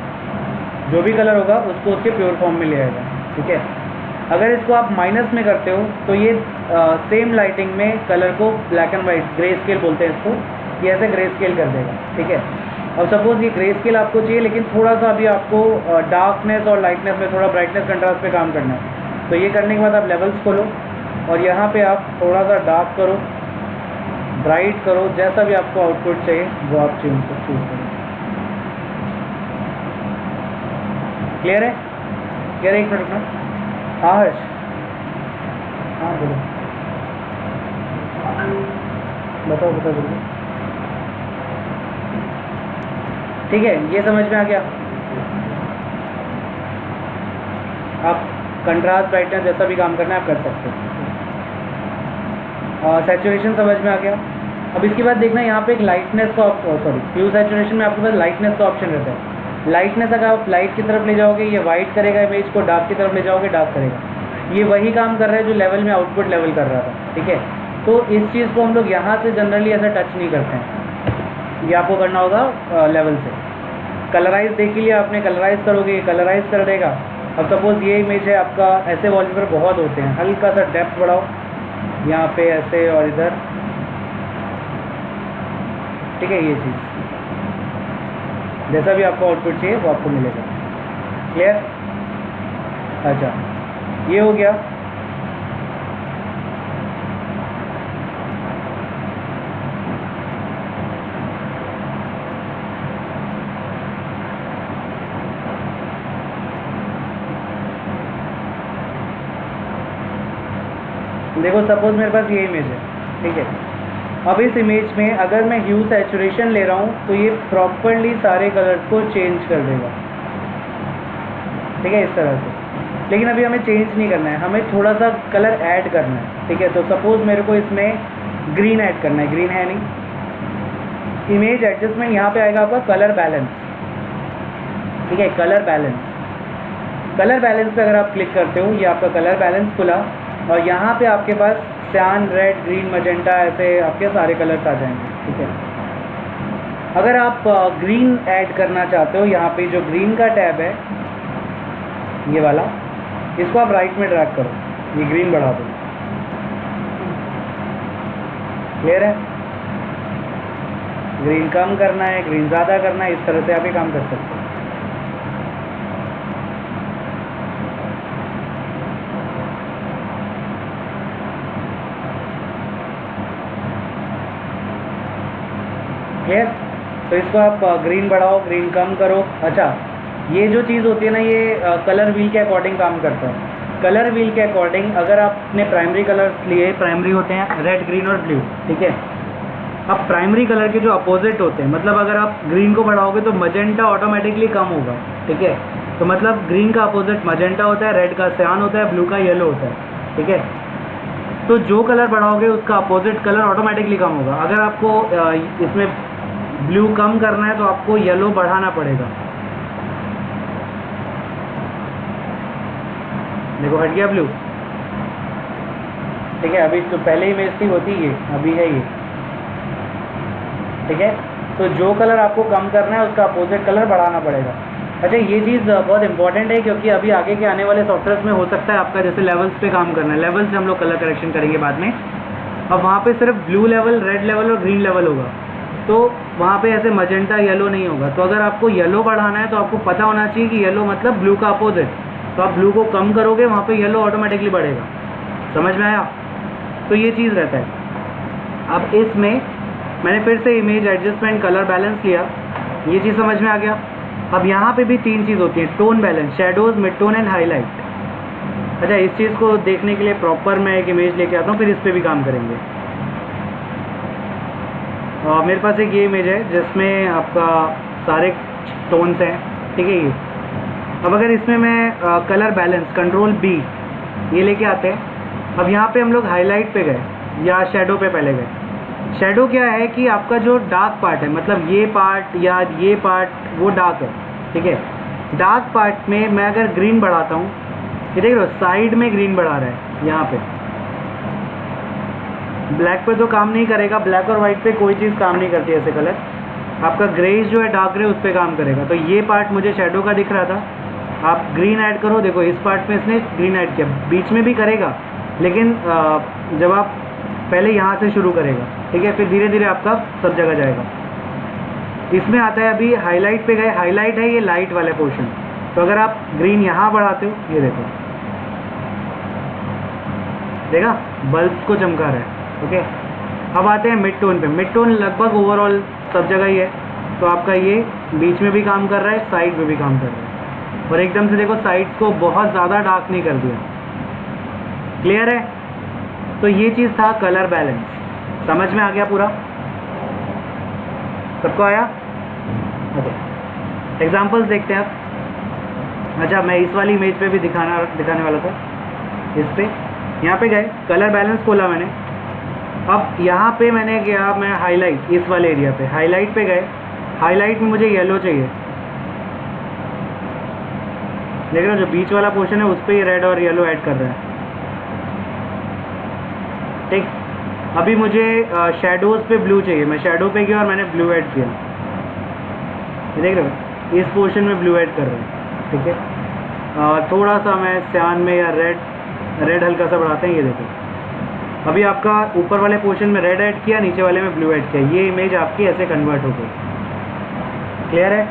जो भी कलर होगा उसको उसके प्योर फॉर्म में ले आएगा, ठीक है। अगर इसको आप माइनस में करते हो तो ये सेम लाइटिंग में कलर को black and white, grey scale बोलते हैं इसको, ये ऐसे ग्रे स्केल कर देगा, ठीक है। अब सपोज़ ये ग्रे स्केल आपको चाहिए लेकिन थोड़ा सा अभी आपको डार्कनेस और लाइटनेस में थोड़ा ब्राइटनेस कंट्रास्ट पे काम करना है, तो ये करने के बाद आप लेवल्स खोलो और यहाँ पे आप थोड़ा सा डार्क करो, ब्राइट करो, जैसा भी आपको आउटपुट चाहिए वो आप चूज़ करो। क्लियर है? क्लियर है? एक मिनट में हाँ हर्ष, हाँ बोलो, बताओ जल्दी। ठीक है, ये समझ में आ गया? आप कंट्रास्ट, ब्राइटनेस जैसा भी काम करना है आप कर सकते हो। सैचुरेशन समझ में आ गया। अब इसके बाद देखना यहाँ पे एक लाइटनेस का ह्यू सैचुरेशन में आपके पास लाइटनेस का ऑप्शन रहता है। लाइटनेस अगर आप लाइट की तरफ ले जाओगे ये वाइट करेगा इमेज को, डार्क की तरफ ले जाओगे डार्क करेगा। ये वही काम कर रहा है जो लेवल में आउटपुट लेवल कर रहा था, ठीक है। तो इस चीज़ को हम लोग यहाँ से जनरली ऐसा टच नहीं करते हैं, ये आपको करना होगा लेवल से। कलराइज देख लिया आपने, कलराइज करोगे ये कलराइज कर देगा। अब सपोज़ ये इमेज है आपका, ऐसे वॉलपेपर बहुत होते हैं, हल्का सा डेप्थ बढ़ाओ यहाँ पे ऐसे और इधर, ठीक है। ये चीज़ जैसा भी आपको आउटपुट चाहिए वो आपको मिलेगा। क्लियर? अच्छा, ये हो गया। देखो सपोज मेरे पास ये इमेज है, ठीक है। अब इस इमेज में अगर मैं ह्यू सैचुरेशन ले रहा हूँ तो ये प्रॉपरली सारे कलर्स को चेंज कर देगा, ठीक है, इस तरह से। लेकिन अभी हमें चेंज नहीं करना है, हमें थोड़ा सा कलर ऐड करना है, ठीक है। तो सपोज़ मेरे को इसमें ग्रीन ऐड करना है, ग्रीन है नहीं। इमेज एडजस्टमेंट यहाँ पे आएगा आपका कलर बैलेंस, ठीक है, कलर बैलेंस। कलर बैलेंस पे अगर आप क्लिक करते हो ये आपका कलर बैलेंस खुला और यहाँ पे आपके पास सियान, रेड, ग्रीन, मजेंटा, ऐसे आपके सारे कलर्स आ जाएंगे, ठीक है। अगर आप ग्रीन ऐड करना चाहते हो, यहाँ पे जो ग्रीन का टैब है ये वाला, इसको आप राइट में ड्रैग करो, ये ग्रीन बढ़ा दो। क्लियर है? ग्रीन कम करना है, ग्रीन ज़्यादा करना है, इस तरह से आप ये काम कर सकते हो। क्लियर? तो इसको आप ग्रीन बढ़ाओ, ग्रीन कम करो। अच्छा, ये जो चीज़ होती है ना, ये कलर व्हील के अकॉर्डिंग काम करता है। कलर व्हील के अकॉर्डिंग अगर आपने प्राइमरी कलर्स लिए, प्राइमरी होते हैं रेड, ग्रीन और ब्लू, ठीक है। अब प्राइमरी कलर के जो अपोजिट होते हैं, मतलब अगर आप ग्रीन को बढ़ाओगे तो मजेंटा ऑटोमेटिकली कम होगा, ठीक है। तो मतलब ग्रीन का अपोजिट मजेंटा होता है, रेड का सियान होता है, ब्लू का येलो होता है, ठीक है। तो जो कलर बढ़ाओगे उसका अपोजिट कलर ऑटोमेटिकली कम होगा। अगर आपको इसमें ब्लू कम करना है तो आपको येलो बढ़ाना पड़ेगा। देखो हट गया ब्लू, ठीक है। अभी तो पहले इमेज थी होती ये, अभी है ये, ठीक है। तो जो कलर आपको कम करना है उसका अपोजिट कलर बढ़ाना पड़ेगा। अच्छा, ये चीज़ बहुत इंपॉर्टेंट है क्योंकि अभी आगे के आने वाले सॉफ्टवेयर में हो सकता है आपका जैसे लेवल्स पे काम करना है, लेवल से हम लोग कलर करेक्शन करेंगे बाद में। अब वहाँ पे सिर्फ ब्लू लेवल, रेड लेवल और ग्रीन लेवल होगा, तो वहाँ पे ऐसे मजेंटा येलो नहीं होगा। तो अगर आपको येलो बढ़ाना है तो आपको पता होना चाहिए कि येलो मतलब ब्लू का अपोजिट, तो आप ब्लू को कम करोगे वहाँ पे येलो ऑटोमेटिकली बढ़ेगा। समझ में आया? तो ये चीज़ रहता है। अब इसमें मैंने फिर से इमेज एडजस्टमेंट, कलर बैलेंस लिया, ये चीज़ समझ में आ गया। अब यहाँ पे भी तीन चीज़ होती है, tone balance, shadows, mid tone and highlight. अच्छा, इस चीज़ को देखने के लिए प्रॉपर मैं एक इमेज लेके आता हूँ, फिर इस पर भी काम करेंगे। मेरे पास एक ये इमेज है जिसमें आपका सारे टोन्स हैं, ठीक है। ये अब अगर इसमें मैं कलर बैलेंस, कंट्रोल B ये लेके आते हैं। अब यहाँ पे हम लोग हाईलाइट पे गए या शेडो पे पहले गए, शेडो क्या है कि आपका जो डार्क पार्ट है, मतलब ये पार्ट या ये पार्ट वो डार्क है, ठीक है। डार्क पार्ट में मैं अगर ग्रीन बढ़ाता हूँ, ये देख रहे हो साइड में ग्रीन बढ़ा रहा है यहाँ पे, ब्लैक पे तो काम नहीं करेगा, ब्लैक और वाइट पे कोई चीज़ काम नहीं करती ऐसे कलर। आपका ग्रेज जो है डार्क ग्रे उस पर काम करेगा। तो ये पार्ट मुझे शेडो का दिख रहा था, आप ग्रीन ऐड करो, देखो इस पार्ट में इसने ग्रीन ऐड किया, बीच में भी करेगा लेकिन जब आप पहले यहाँ से शुरू करेगा, ठीक है, फिर धीरे धीरे आपका सब जगह जाएगा। इसमें आता है अभी हाईलाइट पे गए, हाईलाइट है ये लाइट वाले पोर्शन। तो अगर आप ग्रीन यहाँ बढ़ाते हो, ये देखो देखा बल्ब को चमका रहा है, ओके। अब आते हैं मिड टोन पे। मिड टोन लगभग ओवरऑल सब जगह ही है, तो आपका ये बीच में भी काम कर रहा है, साइड में भी काम कर रहा है, और एकदम से देखो साइड्स को बहुत ज़्यादा डार्क नहीं कर दिया। क्लियर है? तो ये चीज़ था कलर बैलेंस, समझ में आ गया पूरा? सबको आया? ओके, एग्जांपल्स देखते हैं आप। अच्छा, मैं इस वाली इमेज पे भी दिखाने वाला था। इस पे यहाँ पे गए, कलर बैलेंस खोला मैंने। अब यहाँ पे मैंने गया, मैं हाईलाइट, इस वाले एरिया पे हाईलाइट पे गए। हाईलाइट में मुझे येलो चाहिए, देख रहे हो जो बीच वाला पोर्शन है उस पर ये रेड और येलो ऐड कर रहा है, ठीक। अभी मुझे शेडोज़ पे ब्लू चाहिए, मैं शेडो पे गया और मैंने ब्लू ऐड किया, ये देख रहे हो इस पोर्शन में ब्लू ऐड कर रहे हैं, ठीक है। थोड़ा सा मैं सियान में या रेड हल्का सा बढ़ाते हैं, ये देखो अभी आपका ऊपर वाले पोर्शन में रेड ऐड किया, नीचे वाले में ब्लू ऐड किया, ये इमेज आपकी ऐसे कन्वर्ट हो गई। क्लियर है?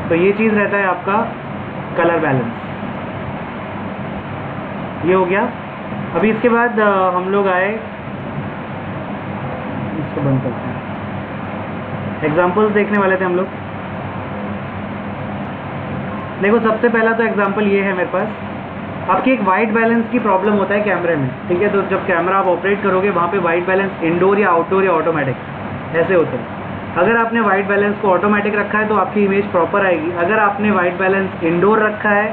तो ये चीज़ रहता है आपका कलर बैलेंस, ये हो गया। अभी इसके बाद हम लोग आए, इसको बंद करते हैं, एग्जाम्पल्स देखने वाले थे हम लोग। देखो सबसे पहला तो एग्जाम्पल ये है मेरे पास, आपकी एक वाइट बैलेंस की प्रॉब्लम होता है कैमरे में, ठीक है। तो जब कैमरा आप ऑपरेट करोगे वहाँ पे वाइट बैलेंस इंडोर या आउटडोर या ऑटोमेटिक ऐसे होते हैं। अगर आपने वाइट बैलेंस को ऑटोमेटिक रखा है तो आपकी इमेज प्रॉपर आएगी, अगर आपने वाइट बैलेंस इंडोर रखा है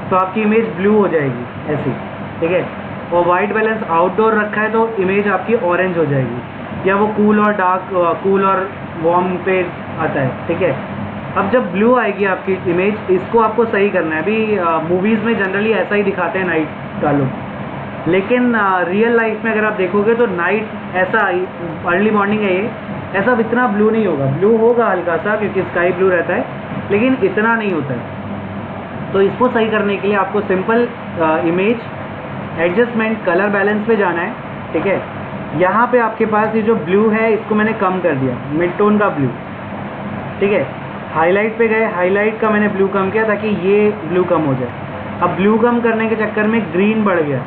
तो आपकी इमेज ब्लू हो जाएगी ऐसी, ठीक है। और वाइट बैलेंस आउटडोर रखा है तो इमेज आपकी ऑरेंज हो जाएगी, या वो कूल और डार्क, कूल और वार्म पे आता है, ठीक है। अब जब ब्लू आएगी आपकी इमेज, इसको आपको सही करना है। अभी मूवीज़ में जनरली ऐसा ही दिखाते हैं नाइट का लुक, लेकिन रियल लाइफ में अगर आप देखोगे तो नाइट ऐसा, अर्ली मॉर्निंग है ये, ऐसा इतना ब्लू नहीं होगा। ब्लू होगा हल्का सा क्योंकि स्काई ब्लू रहता है, लेकिन इतना नहीं होता है। तो इसको सही करने के लिए आपको simple image adjustment colour balance पे जाना है, ठीक है। यहाँ पे आपके पास ये जो ब्लू है इसको मैंने कम कर दिया, मिड टोन का ब्लू, ठीक है। हाईलाइट पे गए, हाईलाइट का मैंने ब्लू कम किया ताकि ये ब्लू कम हो जाए। अब ब्लू कम करने के चक्कर में ग्रीन बढ़ गया,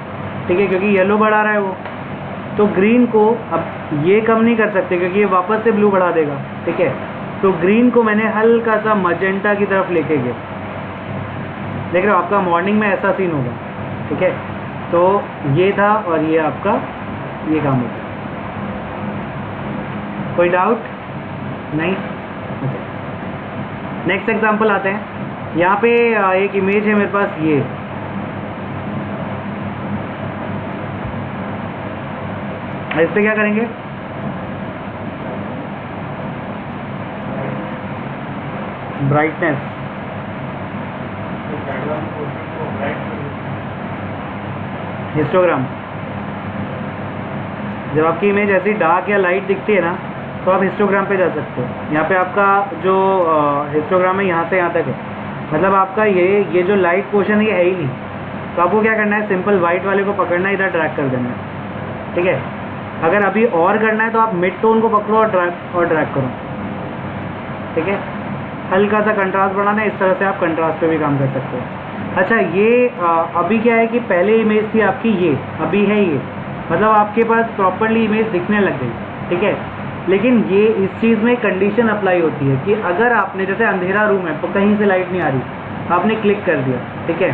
ठीक है, क्योंकि येलो बढ़ा रहा है वो, तो ग्रीन को अब ये कम नहीं कर सकते क्योंकि ये वापस से ब्लू बढ़ा देगा, ठीक है। तो ग्रीन को मैंने हल्का सा मजेंटा की तरफ लेके गया, देख रहे हो आपका मॉर्निंग में ऐसा सीन होगा, ठीक है। तो ये था और ये आपका ये काम होता है। कोई डाउट नहीं? नेक्स्ट एग्जांपल आते हैं। यहाँ पे एक इमेज है मेरे पास, ये इस पे क्या करेंगे? Brightness, histogram. जब आपकी इमेज ऐसी डार्क या लाइट दिखती है ना तो आप हिस्टोग्राम पे जा सकते हो। यहाँ पे आपका जो हिस्टोग्राम है यहाँ से यहाँ तक है, मतलब आपका ये जो लाइट पोर्शन है ये है ही नहीं। तो आपको क्या करना है, सिंपल वाइट वाले को पकड़ना है, इधर ड्रैग कर देना है, ठीक है। अगर अभी और करना है तो आप मिड टोन को पकड़ो और ड्रैग करो, ठीक है। हल्का सा कंट्रास्ट बढ़ाना है, इस तरह से आप कंट्रास्ट पे भी काम कर सकते हो। अच्छा, ये अभी क्या है कि पहले इमेज थी आपकी, ये अभी है ये, मतलब आपके पास प्रॉपरली इमेज दिखने लग गई, ठीक है। लेकिन ये इस चीज़ में कंडीशन अप्लाई होती है कि अगर आपने, जैसे अंधेरा रूम है तो कहीं से लाइट नहीं आ रही, आपने क्लिक कर दिया, ठीक है,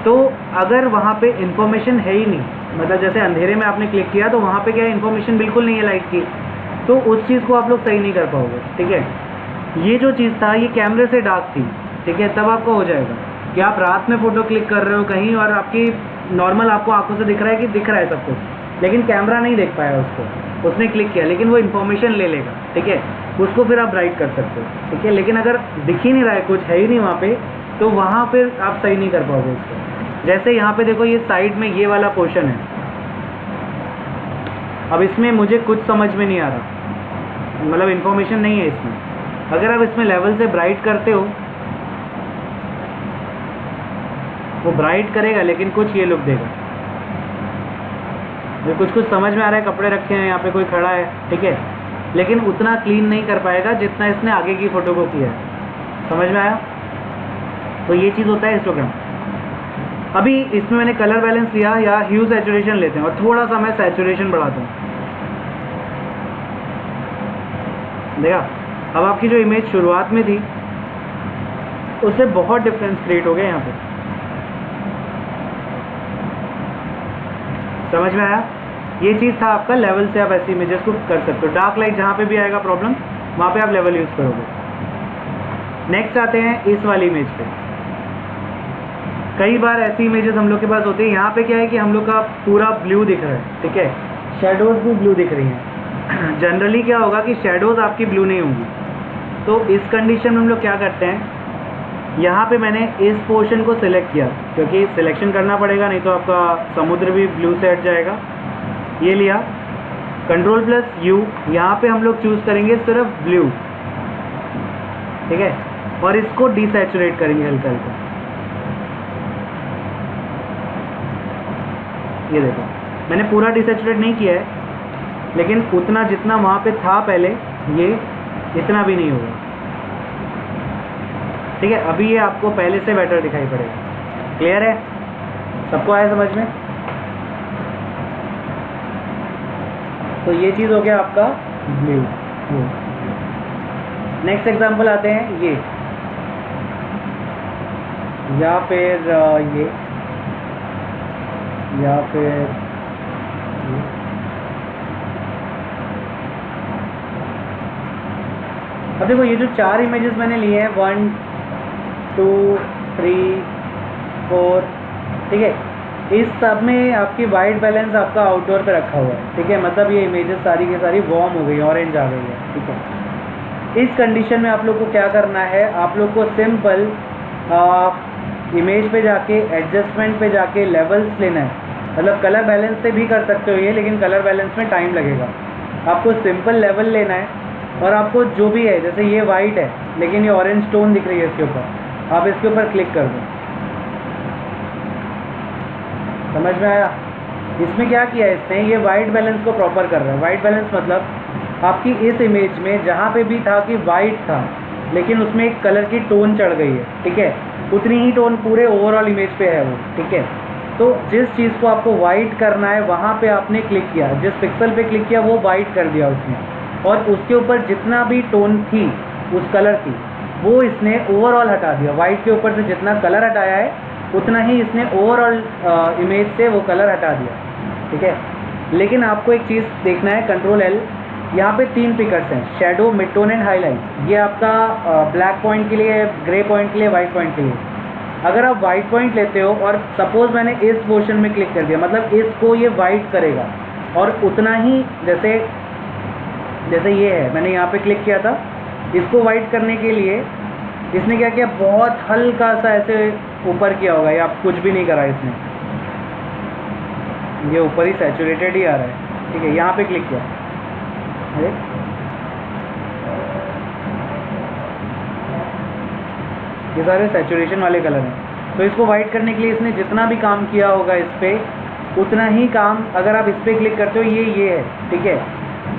तो अगर वहाँ पे इन्फॉर्मेशन है ही नहीं, मतलब जैसे अंधेरे में आपने क्लिक किया तो वहाँ पे क्या है, इन्फॉर्मेशन बिल्कुल नहीं है लाइट की, तो उस चीज़ को आप लोग सही नहीं कर पाओगे, ठीक है। ये जो चीज़ था ये कैमरे से डार्क थी, ठीक है, तब आपको हो जाएगा कि आप रात में फ़ोटो क्लिक कर रहे हो कहीं और आपकी नॉर्मल आपको आंखों से दिख रहा है कि दिख रहा है सब कुछ, लेकिन कैमरा नहीं देख पाया उसको, उसने क्लिक किया, लेकिन वो इन्फॉर्मेशन ले लेगा, ठीक है, उसको फिर आप राइट कर सकते हो, ठीक है। लेकिन अगर दिख ही नहीं रहा है, कुछ है ही नहीं वहाँ पे, तो वहाँ फिर आप सही नहीं कर पाओगे इसको। जैसे यहाँ पे देखो, ये साइड में ये वाला पोर्शन है, अब इसमें मुझे कुछ समझ में नहीं आ रहा, मतलब इन्फॉर्मेशन नहीं है इसमें। अगर आप इसमें लेवल से ब्राइट करते हो, वो ब्राइट करेगा लेकिन कुछ ये लुक देगा। जो कुछ समझ में आ रहा है, कपड़े रखे हैं, यहाँ पे कोई खड़ा है, ठीक है, लेकिन उतना क्लीन नहीं कर पाएगा जितना इसने आगे की फ़ोटो को किया है। समझ में आया? तो ये चीज़ होता है हिस्टोग्राम। अभी इसमें मैंने कलर बैलेंस लिया या ह्यू सैचुरेशन लेते हैं, और थोड़ा सा मैं सैचुरेशन बढ़ाता हूँ। देखा, अब आपकी जो इमेज शुरुआत में थी उससे बहुत डिफरेंस क्रिएट हो गया यहाँ पे। समझ में आया? ये चीज़ था आपका लेवल से आप ऐसी इमेजेस को कर सकते हो। डार्क लाइट जहाँ पे भी आएगा प्रॉब्लम, वहाँ पे आप लेवल यूज़ करोगे। नेक्स्ट आते हैं इस वाली इमेज पे। कई बार ऐसी इमेजेस हम लोग के पास होती है, यहाँ पे क्या है कि हम लोग का पूरा ब्लू दिख रहा है, ठीक है, शेडोज़ भी ब्लू दिख रही हैं। जनरली क्या होगा कि शेडोज़ आपकी ब्लू नहीं होंगी, तो इस कंडीशन में हम लोग क्या करते हैं, यहाँ पे मैंने इस पोर्शन को सिलेक्ट किया, क्योंकि सिलेक्शन करना पड़ेगा, नहीं तो आपका समुद्र भी ब्लू से हट जाएगा। ये लिया, Ctrl+U, यहाँ पे हम लोग चूज़ करेंगे सिर्फ ब्लू, ठीक है, और इसको डिसैचुरेट करेंगे हल्का हल्का। ये देखो, मैंने पूरा डिसैचुरेट नहीं किया है, लेकिन उतना जितना वहाँ पे था पहले, ये इतना भी नहीं होगा, ठीक है। अभी ये आपको पहले से बेटर दिखाई पड़ेगा। क्लियर है? सबको आया समझ में? तो ये चीज़ हो गया आपका ब्लू। नेक्स्ट एग्जांपल आते हैं ये, या फिर ये, या फिर ये। अब देखो, ये जो 4 इमेजेस मैंने लिए हैं, 1 2 3 4, ठीक है, इस सब में आपकी वाइट बैलेंस आपका आउटडोर पे रखा हुआ है, ठीक है, मतलब ये इमेजेस सारी की सारी वार्म हो गई, ऑरेंज आ गई है, ठीक है। इस कंडीशन में आप लोग को क्या करना है, आप लोग को सिंपल इमेज पे जाके एडजस्टमेंट पे जाके लेवल्स लेना है। मतलब कलर बैलेंस से भी कर सकते हो ये, लेकिन कलर बैलेंस में टाइम लगेगा। आपको सिंपल लेवल लेना है, और आपको जो भी है, जैसे ये वाइट है लेकिन ये ऑरेंज टोन दिख रही है इसके ऊपर, आप इसके ऊपर क्लिक कर दो। समझ में आया? इसमें क्या किया है इसने, ये वाइट बैलेंस को प्रॉपर कर रहा है। वाइट बैलेंस मतलब आपकी इस इमेज में जहाँ पे भी था कि वाइट था, लेकिन उसमें एक कलर की टोन चढ़ गई है, ठीक है, उतनी ही टोन पूरे ओवरऑल इमेज पे है वो, ठीक है। तो जिस चीज़ को आपको वाइट करना है वहाँ पे आपने क्लिक किया, जिस पिक्सल पे क्लिक किया वो वाइट कर दिया उसने, और उसके ऊपर जितना भी टोन थी उस कलर की, वो इसने ओवरऑल हटा दिया। वाइट के ऊपर से जितना कलर हटाया है उतना ही इसने ओवरऑल इमेज से वो कलर हटा दिया, ठीक है। लेकिन आपको एक चीज़ देखना है, Ctrl+L, यहाँ पे 3 पिकर्स हैं, shadow, mid tone and highlight. ये आपका ब्लैक पॉइंट के लिए, ग्रे पॉइंट के लिए, वाइट पॉइंट के लिए। अगर आप वाइट पॉइंट लेते हो और सपोज़ मैंने इस पोर्शन में क्लिक कर दिया, मतलब इसको ये वाइट करेगा, और उतना ही जैसे ये है, मैंने यहाँ पे क्लिक किया था, इसको वाइट करने के लिए इसने क्या किया, बहुत हल्का सा ऐसे ऊपर किया होगा, या कुछ भी नहीं करा इसने, ये ऊपर ही सैचुरेटेड ही आ रहा है, ठीक है। यहाँ पे क्लिक किया, अरे ये सारे सैचुरेशन वाले कलर हैं, तो इसको वाइट करने के लिए इसने जितना भी काम किया होगा इस पर, उतना ही काम अगर आप इस पर क्लिक करते हो, ये है, ठीक है।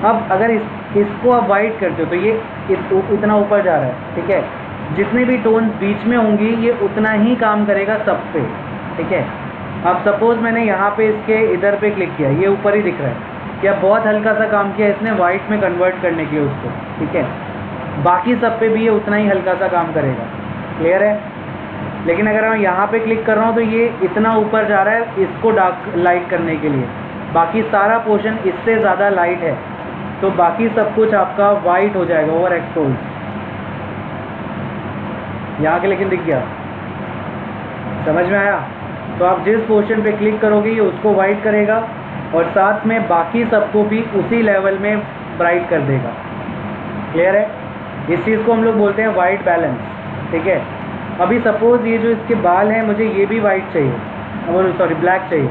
अब अगर इसको आप वाइट करते हो तो ये इतना ऊपर जा रहा है, ठीक है। जितने भी टोन बीच में होंगी ये उतना ही काम करेगा सब पे, ठीक है। अब सपोज़ मैंने यहाँ पे इसके इधर पे क्लिक किया, ये ऊपर ही दिख रहा है, क्या बहुत हल्का सा काम किया इसने वाइट में कन्वर्ट करने के लिए उसको, ठीक है। बाकी सब पे भी ये उतना ही हल्का सा काम करेगा। क्लियर है? लेकिन अगर मैं यहाँ पे क्लिक कर रहा हूँ तो ये इतना ऊपर जा रहा है इसको डार्क लाइट करने के लिए, बाकी सारा पोर्शन इससे ज़्यादा लाइट है, तो बाकी सब कुछ आपका वाइट हो जाएगा, ओवर एक्सपोज। यहाँ के लेकिन दिख गया, समझ में आया? तो आप जिस पोर्शन पे क्लिक करोगे ये उसको वाइट करेगा, और साथ में बाकी सबको भी उसी लेवल में ब्राइट कर देगा। क्लियर है? इस चीज़ को हम लोग बोलते हैं वाइट बैलेंस। ठीक है, अभी सपोज़ ये जो इसके बाल हैं मुझे ये भी वाइट चाहिए और सॉरी ब्लैक चाहिए,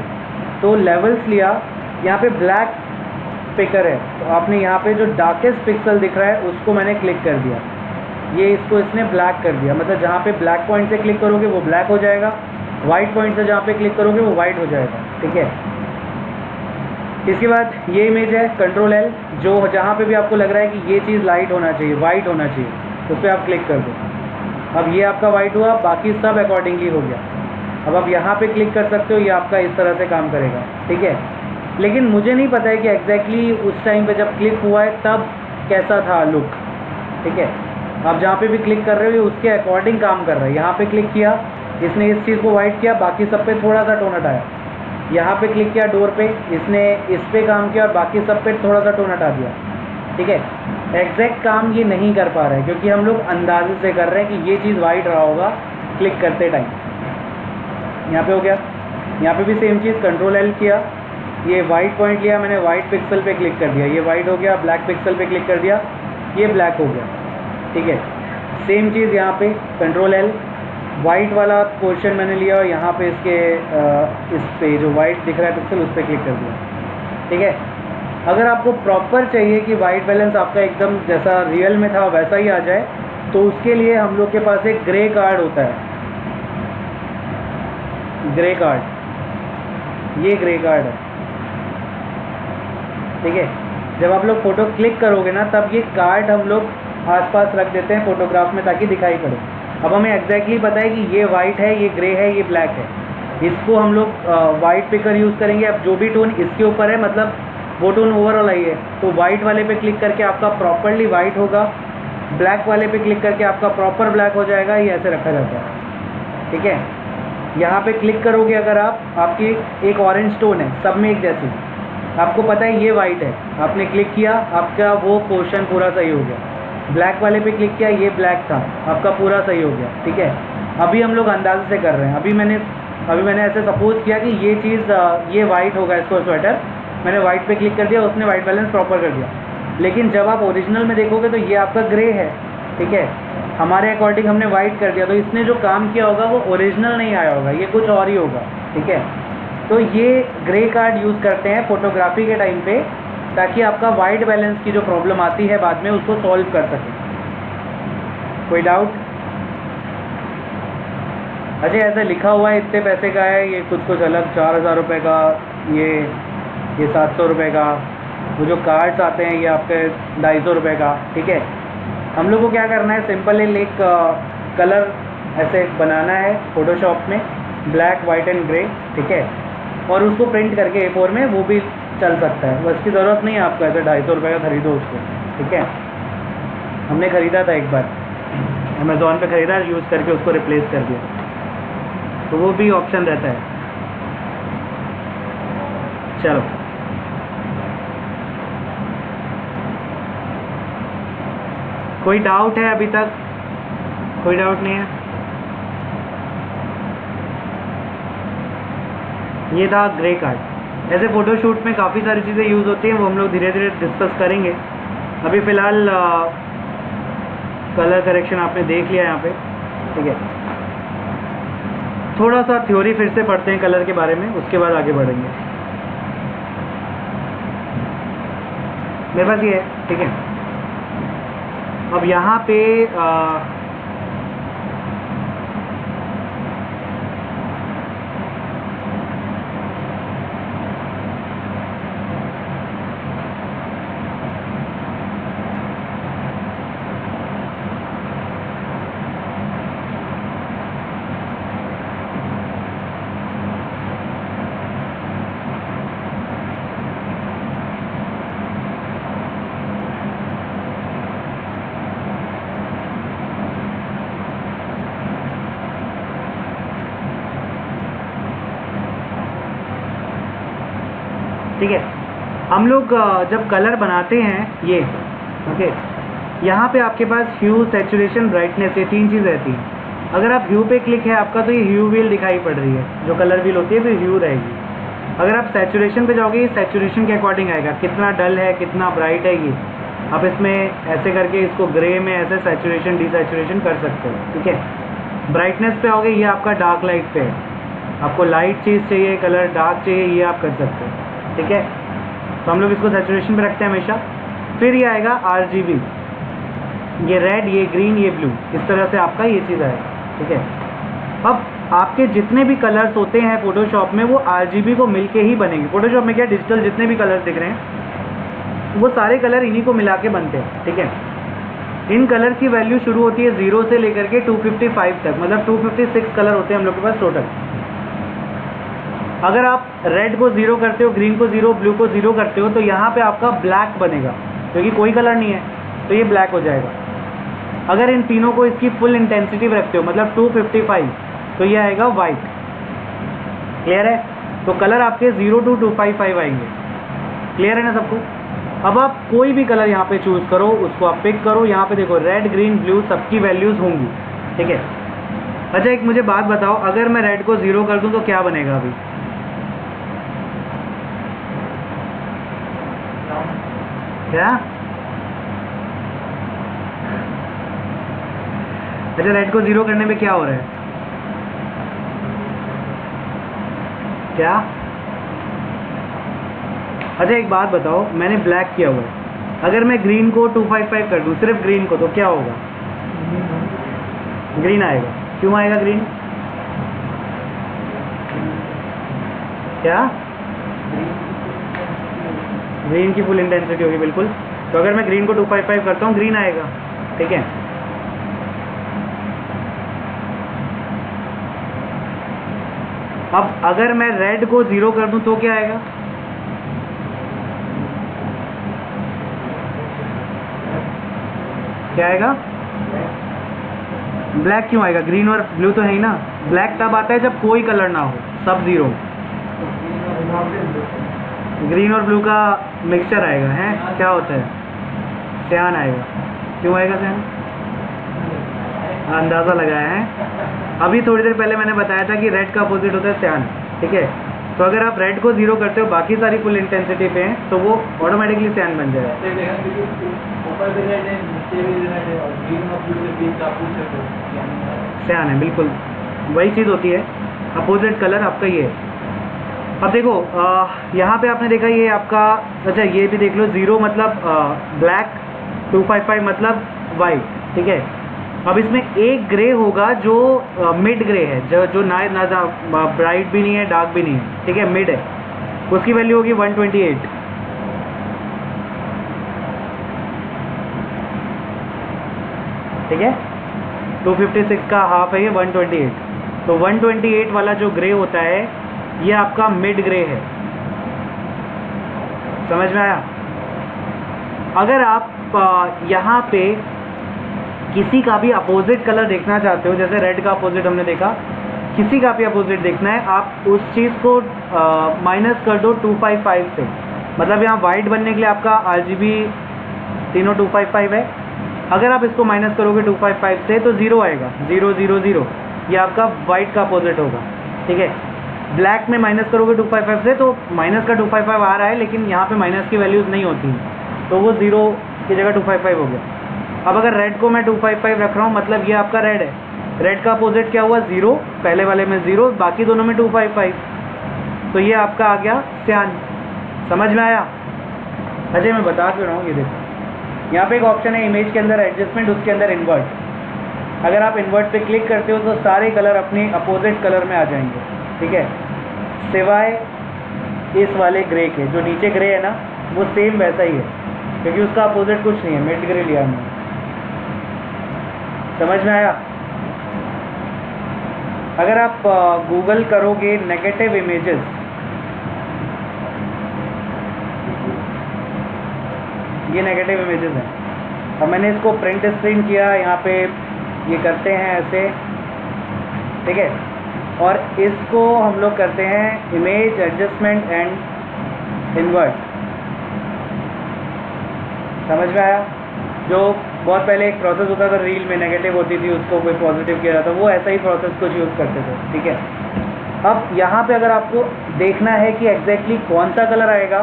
तो लेवल्स लिया, यहाँ पे ब्लैक पिकर है तो आपने यहाँ पे जो डार्केस्ट पिक्सल दिख रहा है उसको मैंने क्लिक कर दिया, ये इसको इसने ब्लैक कर दिया। मतलब जहाँ पे ब्लैक पॉइंट से क्लिक करोगे वो ब्लैक हो जाएगा, वाइट पॉइंट से जहाँ पे क्लिक करोगे वो वाइट हो जाएगा। ठीक है, इसके बाद ये इमेज है कंट्रोल एल, जो जहाँ पे भी आपको लग रहा है कि ये चीज़ लाइट होना चाहिए, वाइट होना चाहिए, तो उस पर आप क्लिक कर दो। अब ये आपका वाइट हुआ, बाकी सब अकॉर्डिंगली हो गया। अब आप यहाँ पे क्लिक कर सकते हो, ये आपका इस तरह से काम करेगा। ठीक है, लेकिन मुझे नहीं पता है कि एग्जैक्टली उस टाइम पे जब क्लिक हुआ है तब कैसा था लुक। ठीक है, आप जहाँ पे भी क्लिक कर रहे हो ये उसके अकॉर्डिंग काम कर रहा है। यहाँ पे क्लिक किया, इसने इस चीज़ को वाइट किया, बाकी सब पे थोड़ा सा टोन हटाया। यहाँ पे क्लिक किया डोर पे, इसने इस पे काम किया और बाकी सब पे थोड़ा सा टोन हटा दिया। ठीक है, एग्जैक्ट काम ये नहीं कर पा रहा है क्योंकि हम लोग अंदाजे से कर रहे हैं कि ये चीज़ वाइट रहा होगा क्लिक करते टाइम। यहाँ पे हो गया, यहाँ पे भी सेम चीज़, कंट्रोल एल किया, ये वाइट पॉइंट लिया मैंने, वाइट पिक्सल पे क्लिक कर दिया, ये वाइट हो गया, ब्लैक पिक्सल पे क्लिक कर दिया, ये ब्लैक हो गया। ठीक है, सेम चीज़ यहाँ पे कंट्रोल एल, वाइट वाला पोर्शन मैंने लिया और यहाँ पे इसके इस पे जो वाइट दिख रहा है पिक्सल उस पर क्लिक कर दिया। ठीक है, अगर आपको प्रॉपर चाहिए कि वाइट बैलेंस आपका एकदम जैसा रियल में था वैसा ही आ जाए तो उसके लिए हम लोग के पास एक ग्रे कार्ड होता है। ग्रे कार्ड, ये ग्रे कार्ड है। ठीक है, जब आप लोग फ़ोटो क्लिक करोगे ना तब ये कार्ड हम लोग आसपास रख देते हैं फ़ोटोग्राफ में ताकि दिखाई पड़े। अब हमें एग्जैक्टली पता है कि ये वाइट है, ये ग्रे है, ये ब्लैक है, इसको हम लोग वाइट पिकर यूज़ करेंगे। अब जो भी टोन इसके ऊपर है मतलब वो टोन ओवरऑल आई है, तो वाइट वाले पे क्लिक करके आपका प्रॉपरली वाइट होगा, ब्लैक वाले पे क्लिक करके आपका प्रॉपर ब्लैक हो जाएगा। ये ऐसे रखा जाता है। ठीक है, यहाँ पे क्लिक करोगे अगर आपकी एक ऑरेंज टोन है, सब में एक जैसी, आपको पता है ये वाइट है, आपने क्लिक किया, आपका वो पोर्शन पूरा सही हो गया। ब्लैक वाले पे क्लिक किया, ये ब्लैक था, आपका पूरा सही हो गया। ठीक है, अभी हम लोग अंदाजे से कर रहे हैं। अभी मैंने ऐसे सपोज किया कि ये चीज़ ये वाइट होगा, इसको स्वेटर मैंने वाइट पे क्लिक कर दिया, उसने वाइट बैलेंस प्रॉपर कर दिया। लेकिन जब आप ओरिजिनल में देखोगे तो ये आपका ग्रे है। ठीक है, हमारे अकॉर्डिंग हमने वाइट कर दिया, तो इसने जो काम किया होगा वो ओरिजिनल नहीं आया होगा, ये कुछ और ही होगा। ठीक है, तो ये ग्रे कार्ड यूज़ करते हैं फोटोग्राफी के टाइम पे ताकि आपका वाइट बैलेंस की जो प्रॉब्लम आती है बाद में उसको सॉल्व कर सकें। कोई डाउट? अच्छा, ऐसा लिखा हुआ है इतने पैसे का है, ये कुछ अलग 4000 रुपये का, ये 700 रुपये का, वो जो कार्ड्स आते हैं ये आपके 250 रुपये का। ठीक है, हम लोग को क्या करना है, सिंपल एक कलर ऐसे बनाना है फोटोशॉप में, ब्लैक वाइट एंड ग्रे। ठीक है, और उसको प्रिंट करके A4 में, वो भी चल सकता है, बस की ज़रूरत नहीं है आपको ऐसे 250 रुपये का खरीदो उसको। ठीक है, हमने ख़रीदा था एक बार, अमेज़ॉन पे ख़रीदा, यूज़ करके उसको रिप्लेस कर दिया, तो वो भी ऑप्शन रहता है। चलो, कोई डाउट है अभी तक? कोई डाउट नहीं है? ये था ग्रे कार्ड। ऐसे फ़ोटोशूट में काफ़ी सारी चीज़ें यूज़ होती हैं, वो हम लोग धीरे धीरे डिस्कस करेंगे। अभी फ़िलहाल कलर करेक्शन आपने देख लिया यहाँ पे। ठीक है, थोड़ा सा थ्योरी फिर से पढ़ते हैं कलर के बारे में, उसके बाद आगे बढ़ेंगे। मेरे पास ये है। ठीक है, अब यहाँ पे ठीक है, हम लोग जब कलर बनाते हैं ये, ओके, यहाँ पे आपके पास ह्यू, सैचुरेशन, ब्राइटनेस, ये 3 चीज़ रहती हैं। अगर आप ह्यू पे क्लिक है आपका तो ये ह्यू व्हील दिखाई पड़ रही है, जो कलर व्हील होती है फिर ह्यू रहेगी। अगर आप सैचुरेशन पे जाओगे, ये सैचुरेशन के अकॉर्डिंग आएगा, कितना डल है कितना ब्राइट है ये। आप इसमें ऐसे करके इसको ग्रे में ऐसे सैचुरेशन डिसैचुरेशन कर सकते हो, ठीक है। ब्राइटनेस पे आओगे, ये आपका डार्क लाइट पे है, आपको लाइट चीज़ चाहिए, कलर डार्क चाहिए, ये आप कर सकते हो, ठीक है। तो हम लोग इसको सैचुरेशन पे रखते हैं हमेशा। फिर ये आएगा RGB, ये रेड, ये ग्रीन, ये ब्लू, इस तरह से आपका ये चीज़ आएगा, ठीक है। अब आपके जितने भी कलर्स होते हैं फ़ोटोशॉप में, वो RGB को मिलके ही बनेंगे। फ़ोटोशॉप में क्या डिजिटल जितने भी कलर्स दिख रहे हैं वो सारे कलर इन्हीं को मिला के बनते हैं, ठीक है। इन कलर की वैल्यू शुरू होती है 0 से लेकर के 255 तक, मतलब 256 कलर होते हैं हम लोग के पास टोटल। अगर आप रेड को 0 करते हो, ग्रीन को 0, ब्लू को 0 करते हो, तो यहाँ पे आपका ब्लैक बनेगा, क्योंकि कोई कलर नहीं है, तो ये ब्लैक हो जाएगा। अगर इन तीनों को इसकी फुल इंटेंसिटी रखते हो, मतलब 255, तो ये आएगा वाइट। क्लियर है? तो कलर आपके 0 to 255 आएंगे। क्लियर है ना सबको? अब आप कोई भी कलर यहाँ पे चूज़ करो, उसको आप पिक करो। यहाँ पे देखो रेड, ग्रीन, ब्लू सबकी वैल्यूज़ होंगी, ठीक है। अच्छा, एक मुझे बात बताओ, अगर मैं रेड को 0 कर दूँ तो क्या बनेगा अभी? क्या? अच्छा, रेड को 0 करने में क्या हो रहा है? क्या? अच्छा, एक बात बताओ, मैंने ब्लैक किया हुआ है, अगर मैं ग्रीन को 255 कर दूँ, सिर्फ ग्रीन को, तो क्या होगा? ग्रीन आएगा। क्यों आएगा ग्रीन? क्या? ग्रीन की फुल इंटेंसिटी होगी, बिल्कुल। तो अगर मैं ग्रीन को 255 करता हूँ, ग्रीन आएगा, ठीक है। अब अगर मैं रेड को 0 कर दूं तो क्या आएगा? क्या आएगा? ब्लैक क्यों आएगा? ग्रीन और ब्लू तो है ही ना। ब्लैक तब आता है जब कोई कलर ना हो, सब 0। ग्रीन और ब्लू का मिक्सचर आएगा, है क्या होता है? सियान आएगा। क्यों आएगा सियान? अंदाज़ा लगाया है। अभी थोड़ी देर पहले मैंने बताया था कि रेड का अपोजिट होता है सियान, ठीक है। तो अगर आप रेड को 0 करते हो, बाकी सारी फुल इंटेंसिटी पे हैं, तो वो ऑटोमेटिकली सियान बन जाएगा। सियान है, बिल्कुल वही चीज़ होती है। अपोजिट कलर आपका ये है। अब देखो यहाँ पे आपने देखा ये आपका, अच्छा ये भी देख लो, 0 मतलब ब्लैक, 255 मतलब वाइट, ठीक है। अब इसमें एक ग्रे होगा जो मिड ग्रे है, जो ना ब्राइट भी नहीं है, डार्क भी नहीं है, ठीक है, मिड है। उसकी वैल्यू होगी 128, ठीक है। 256 का हाफ है ये, 128। तो 128 वाला जो ग्रे होता है, ये आपका मिड ग्रे है। समझ में आया? अगर आप यहाँ पे किसी का भी अपोजिट कलर देखना चाहते हो, जैसे रेड का अपोजिट हमने देखा, किसी का भी अपोजिट देखना है, आप उस चीज़ को माइनस कर दो 255 से। मतलब यहाँ वाइट बनने के लिए आपका RGB तीनों 255 है। अगर आप इसको माइनस करोगे 255 से तो 0 आएगा, 0 0 0। ये आपका वाइट का अपोजिट होगा, ठीक है। ब्लैक में माइनस करोगे 255 से तो माइनस का 255 आ रहा है, लेकिन यहाँ पे माइनस की वैल्यूज़ नहीं होती, तो वो 0 की जगह 255 हो गया। अब अगर रेड को मैं 255 रख रहा हूँ, मतलब ये आपका रेड है, रेड का अपोजिट क्या हुआ? 0। पहले वाले में 0, बाकी दोनों में 255, तो ये आपका आ गया सियान। समझ में आया? अजय मैं बता क्यों रहा हूँ, ये देखो यहाँ पे एक ऑप्शन है इमेज के अंदर एडजस्टमेंट, उसके अंदर इन्वर्ट। अगर आप इन्वर्ट पे क्लिक करते हो तो सारे कलर अपने अपोजिट कलर में आ जाएंगे, ठीक है, सिवाय इस वाले ग्रे के। जो नीचे ग्रे है ना, वो सेम वैसा ही है, क्योंकि उसका अपोजिट कुछ नहीं है, मिड ग्रे लिया हमने। समझ में आया? अगर आप गूगल करोगे नेगेटिव इमेजेस, ये नेगेटिव इमेजेस हैं। अब मैंने इसको प्रिंट स्क्रीन किया, यहाँ पे ये करते हैं ऐसे, ठीक है, और इसको हम लोग करते हैं इमेज एडजस्टमेंट एंड इन्वर्ट। समझ में आया? जो बहुत पहले एक प्रोसेस होता था रील में, नेगेटिव होती थी, उसको कोई पॉजिटिव किया जाता, वो ऐसा ही प्रोसेस कुछ यूज़ करते थे, ठीक है। अब यहाँ पे अगर आपको देखना है कि एग्जैक्टली कौन सा कलर आएगा,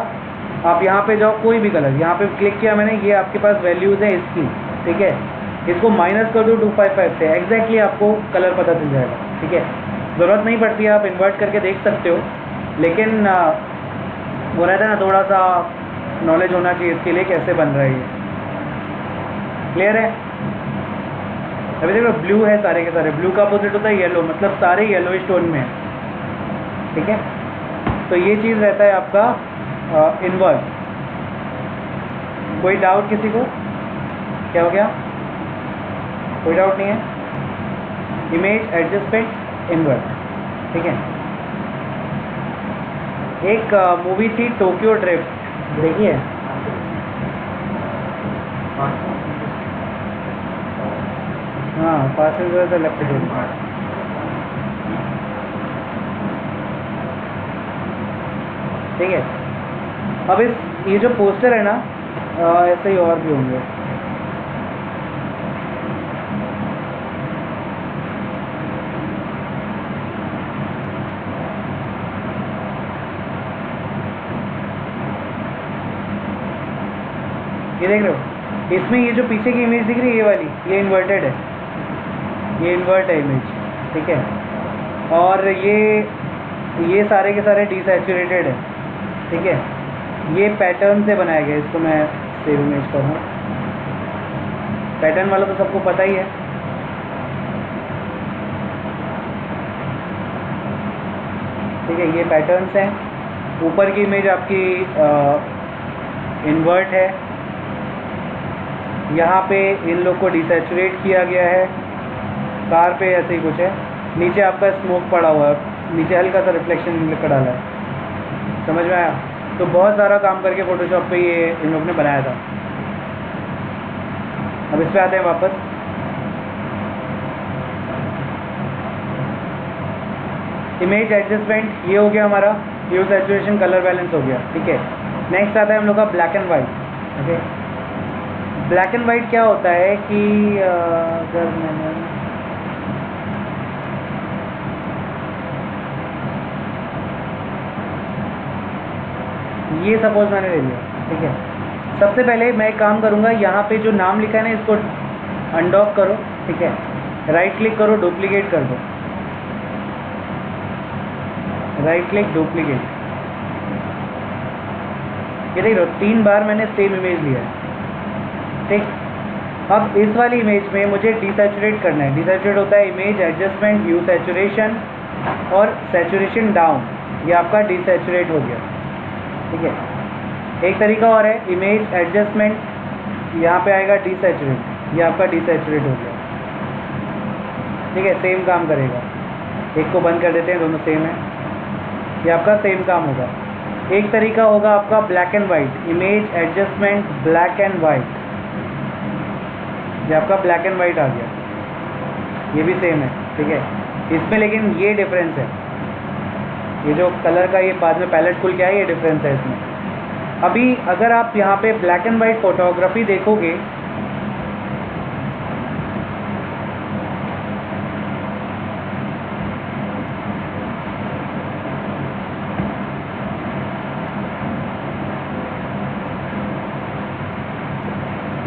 आप यहाँ पे जाओ, कोई भी कलर, यहाँ पे क्लिक किया मैंने, ये आपके पास वैल्यूज़ है इसकी, ठीक है। इसको माइनस कर दो 255 से, एग्जैक्टली आपको कलर पता चल जाएगा, ठीक है। ज़रूरत नहीं पड़ती है, आप इन्वर्ट करके देख सकते हो, लेकिन वो रहता है ना, थोड़ा सा नॉलेज होना चाहिए इसके लिए कैसे बन रहा है ये। क्लियर है? अभी देखो ब्लू है सारे के सारे, ब्लू का अपोजिट होता है येलो, मतलब सारे येलो टोन में है, ठीक है। तो ये चीज़ रहता है आपका इन्वर्ट। कोई डाउट किसी को? क्या हो गया? कोई डाउट नहीं है? इमेज एडजस्टमेंट इन्वर्ट, ठीक है। एक मूवी थी टोक्यो ड्रिफ्ट, देखिए। हाँ, Fast and Furious left two, ठीक है। अब ये जो पोस्टर है ना, ऐसे ही और भी होंगे। ये देख रहे हो, इसमें ये जो पीछे की इमेज दिख रही है, ये वाली, ये इन्वर्टेड है, ये इन्वर्ट है इमेज, ठीक है। और ये सारे के सारे डिसैचुरेटेड है, ठीक है। ये पैटर्न से बनाया गया, इसको मैं सेव इमेज कर रहा हूँ। पैटर्न वाला तो सबको पता ही है, ठीक है। ये पैटर्न्स हैं, ऊपर की इमेज आपकी इन्वर्ट है, यहाँ पे इन लोग को डिसैचुरेट किया गया है, कार पे ऐसे ही कुछ है, नीचे आपका स्मोक पड़ा हुआ है, नीचे हल्का सा रिफ्लेक्शन का डाला है, समझ में आया? तो बहुत सारा काम करके फ़ोटोशॉप पे ये इन लोग ने बनाया था। अब इस पे आते हैं वापस। इमेज एडजस्टमेंट ये हो गया हमारा, ह्यू सैचुरेशन कलर बैलेंस हो गया, ठीक है। नेक्स्ट आता है हम लोग का black and white, okay. Black and white क्या होता है कि अगर मैंने ये सपोज मैंने ले लिया, ठीक है। सबसे पहले मैं एक काम करूँगा, यहाँ पे जो नाम लिखा है ना, इसको अनडॉक करो, ठीक है। राइट क्लिक करो, डुप्लीकेट कर दो, राइट क्लिक डुप्लीकेट। ये देख लो 3 बार मैंने सेम इमेज लिया है, ठीक। अब इस वाली इमेज में मुझे डिसैचुरेट करना है। डिसैचुरेट होता है इमेज एडजस्टमेंट, ह्यू सैचुरेशन और सैचुरेशन डाउन, ये आपका डिसैचुरेट हो गया, ठीक है। एक तरीका और है, इमेज एडजस्टमेंट, यहाँ पे आएगा डिसैचुरेट, ये आपका डिसैचुरेट हो गया, ठीक है। सेम काम करेगा, एक को बंद कर देते हैं, दोनों सेम है, ये आपका सेम काम होगा। एक तरीका होगा आपका black and white, image adjustment black and white, ये आपका ब्लैक एंड वाइट आ गया, ये भी सेम है, ठीक है। इसमें लेकिन ये डिफरेंस है, ये जो कलर का ये बाद में पैलेट खुल के आया, ये डिफरेंस है इसमें। अभी अगर आप यहाँ पे ब्लैक एंड वाइट फोटोग्राफी देखोगे,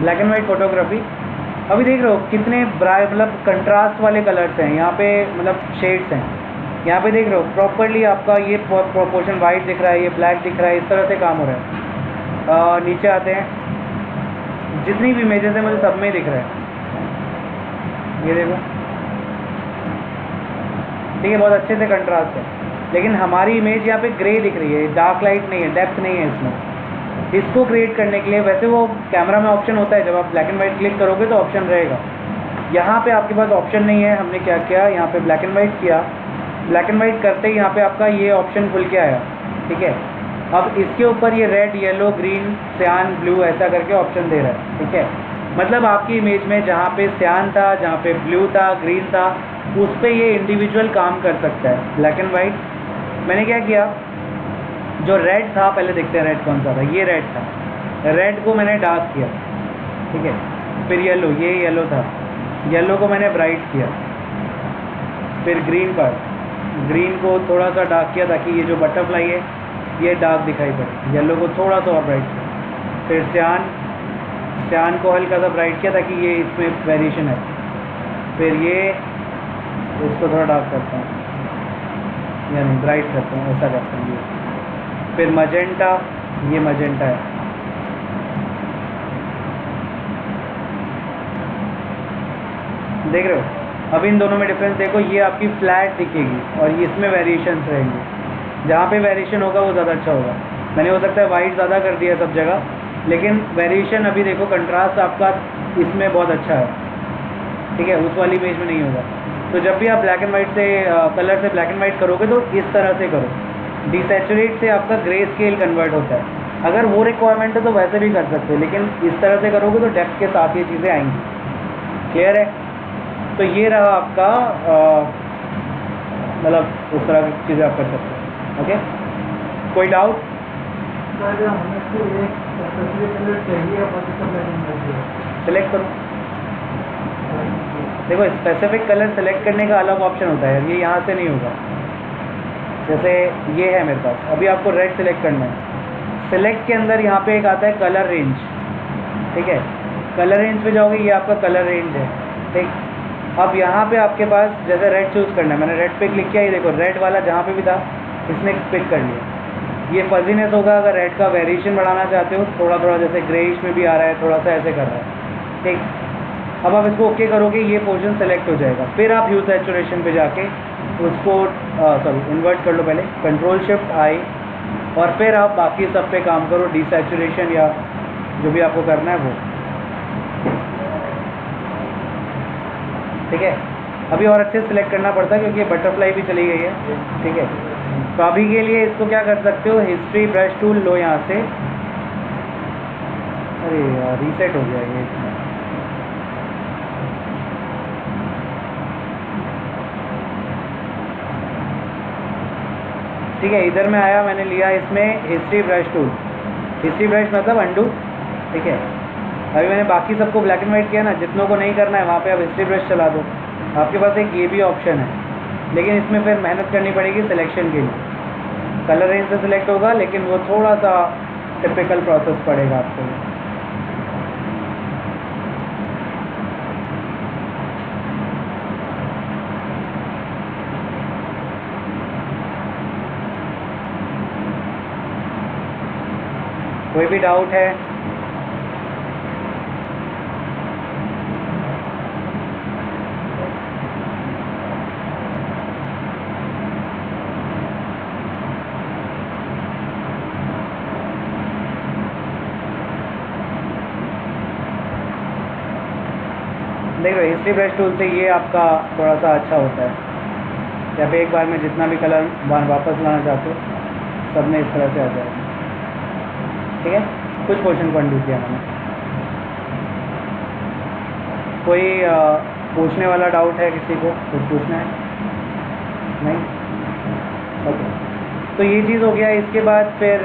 ब्लैक एंड वाइट फोटोग्राफी, अभी देख रहे हो कितने मतलब कंट्रास्ट वाले कलर्स हैं यहाँ पे, मतलब शेड्स हैं यहाँ पे, देख रहे हो प्रॉपरली आपका ये प्रोपोर्शन वाइट दिख रहा है, ये ब्लैक दिख रहा है, इस तरह से काम हो रहा है। नीचे आते हैं, जितनी भी इमेजेस हैं मुझे सब में दिख रहा है, ये देखो, ठीक है। बहुत अच्छे से कंट्रास्ट है, लेकिन हमारी इमेज यहाँ पे ग्रे दिख रही है, डार्क लाइट नहीं है, डेप्थ नहीं है इसमें। इसको क्रिएट करने के लिए वैसे वो कैमरा में ऑप्शन होता है, जब आप ब्लैक एंड वाइट क्लिक करोगे तो ऑप्शन रहेगा, यहाँ पे आपके पास ऑप्शन नहीं है। हमने क्या किया, यहाँ पे ब्लैक एंड वाइट किया, ब्लैक एंड वाइट करते ही यहाँ पे आपका ये ऑप्शन खुल के आया, ठीक है। अब इसके ऊपर ये रेड, येलो, ग्रीन, सियान, ब्लू ऐसा करके ऑप्शन दे रहा है, ठीक है। मतलब आपकी इमेज में जहाँ पे सियान था, जहाँ पे ब्लू था, ग्रीन था, उस पर ये इंडिविजुअल काम कर सकता है। ब्लैक एंड वाइट मैंने क्या किया, जो रेड था, पहले देखते हैं रेड कौन सा था, ये रेड था, रेड को मैंने डार्क किया, ठीक है। फिर येलो, ये येलो था, येलो को मैंने ब्राइट किया, फिर ग्रीन पर, ग्रीन को थोड़ा सा डार्क किया ताकि ये जो बटरफ्लाई है ये डार्क दिखाई पड़े। येलो को थोड़ा सा और ब्राइट किया। फिर सियान को हल्का सा ब्राइट किया ताकि ये इसमें वेरिएशन है। फिर ये इसको थोड़ा डार्क करता हूँ, यानी ब्राइट करता हूँ, ऐसा करता हूँ ये। फिर मजेंटा, ये मजेंटा है। देख रहे हो? अब इन दोनों में डिफरेंस देखो, ये आपकी फ्लैट दिखेगी और ये इसमें वेरिएशंस रहेंगे। जहाँ पे वेरिएशन होगा वो ज़्यादा अच्छा होगा। मैंने हो सकता है वाइट ज़्यादा कर दिया सब जगह, लेकिन वेरिएशन अभी देखो, कंट्रास्ट आपका इसमें बहुत अच्छा है, ठीक है, उस वाली इमेज में नहीं होगा। तो जब भी आप ब्लैक एंड वाइट से कलर से ब्लैक एंड वाइट करोगे तो इस तरह से करो। डिसैचुरेट से आपका ग्रे स्केल कन्वर्ट होता है। अगर वो रिक्वायरमेंट है तो वैसे भी कर सकते हो, लेकिन इस तरह से करोगे तो डेप्थ के साथ ये चीज़ें आएंगी। क्लियर है? तो ये रहा आपका मतलब उस तरह की चीज़ें आप कर सकते हो। ओके, कोई डाउट? सर हमें तो एक स्पेसिफिक कलर चाहिए और सेलेक्ट करो। देखो, स्पेसिफिक कलर सेलेक्ट करने का अलग ऑप्शन होता है, ये यहाँ से नहीं होगा। जैसे ये है मेरे पास, अभी आपको रेड सेलेक्ट करना है। सेलेक्ट के अंदर यहाँ पे एक आता है कलर रेंज, ठीक है। कलर रेंज पे जाओगे, ये आपका कलर रेंज है, ठीक। अब यहाँ पे आपके पास जैसे रेड चूज़ करना है, मैंने रेड पे क्लिक किया, ये देखो रेड वाला जहाँ पे भी था इसने पिक कर लिया। ये फजीनेस होगा अगर रेड का वेरिएशन बढ़ाना चाहते हो, थोड़ा थोड़ा, जैसे ग्रेइश में भी आ रहा है, थोड़ा सा ऐसे कर रहा है, ठीक। अब आप इसको ओके करोगे, ये पोर्शन सेलेक्ट हो जाएगा। फिर आप ह्यू सैचुरेशन पे जाके उसको इन्वर्ट कर लो पहले, कंट्रोल शिफ्ट आई, और फिर आप बाकी सब पे काम करो, डिसैचुरेशन या जो भी आपको करना है वो, ठीक है। अभी और अच्छे से सिलेक्ट करना पड़ता है क्योंकि ये बटरफ्लाई भी चली गई है, ठीक है। तो अभी के लिए इसको क्या कर सकते हो, हिस्ट्री ब्रश टूल लो यहाँ से। अरे यार रीसेट हो गया ये, ठीक है। इधर में आया, मैंने लिया इसमें history brush tool. History brush मतलब अंडू, ठीक है। अभी मैंने बाकी सबको ब्लैक एंड वाइट किया ना, जितनों को नहीं करना है वहाँ पे आप हिस्ट्री ब्रश चला दो। आपके पास एक ये भी ऑप्शन है, लेकिन इसमें फिर मेहनत करनी पड़ेगी सिलेक्शन के लिए। कलर रेंज से सिलेक्ट होगा, लेकिन वो थोड़ा सा टिपिकल प्रोसेस पड़ेगा आपको। कोई भी डाउट है? देखो, हिस्ट्री ब्रश टूल से ये आपका थोड़ा सा अच्छा होता है। जब एक बार में जितना भी कलर वापस लाना चाहते हो सब में इस तरह से आ जाएगा, ठीक है। कुछ क्वेश्चन को अनडू किया मैंने। कोई पूछने वाला डाउट है किसी को? कुछ पूछना है? नहीं? ओके, तो ये चीज़ हो गया। इसके बाद फिर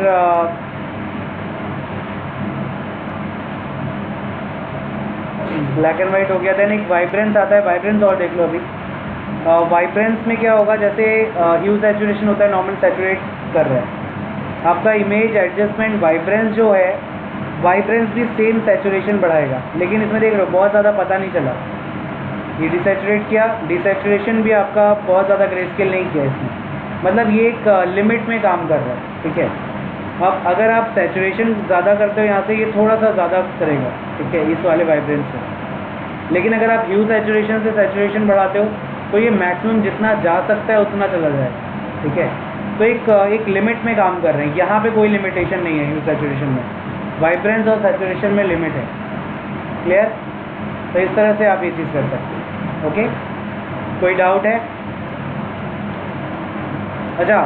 ब्लैक एंड वाइट हो गया। देन एक वाइब्रेंस आता है, वाइब्रेंस और देख लो। अभी वाइब्रेंस में क्या होगा, जैसे ह्यू सैचुरेशन होता है, नॉर्मल सैचुरेट कर रहा है आपका इमेज एडजस्टमेंट। वाइब्रेंस जो है, वाइब्रेंस भी सेम सैचुरेशन बढ़ाएगा, लेकिन इसमें देख रहे हो बहुत ज़्यादा पता नहीं चला। ये डिसैचुरेट किया, डिसैचुरेशन भी आपका बहुत ज़्यादा ग्रे स्केल नहीं किया इसमें, मतलब ये एक लिमिट में काम कर रहा है, ठीक है। अब अगर आप सैचुरेशन ज़्यादा करते हो यहाँ से, ये थोड़ा सा ज़्यादा करेगा, ठीक है, इस वाले वाइब्रेंस से। लेकिन अगर आप ह्यू सैचुरेशन से सैचुरेशन बढ़ाते हो तो ये मैक्सिमम जितना जा सकता है उतना चला जाएगा, ठीक है। तो एक लिमिट में काम कर रहे हैं, यहाँ पे कोई लिमिटेशन नहीं है ह्यू सैचुरेशन में। वाइब्रेंस और सैचुरेशन में लिमिट है। क्लियर? तो इस तरह से आप ये चीज़ कर सकते हो। ओके, कोई डाउट है? अच्छा,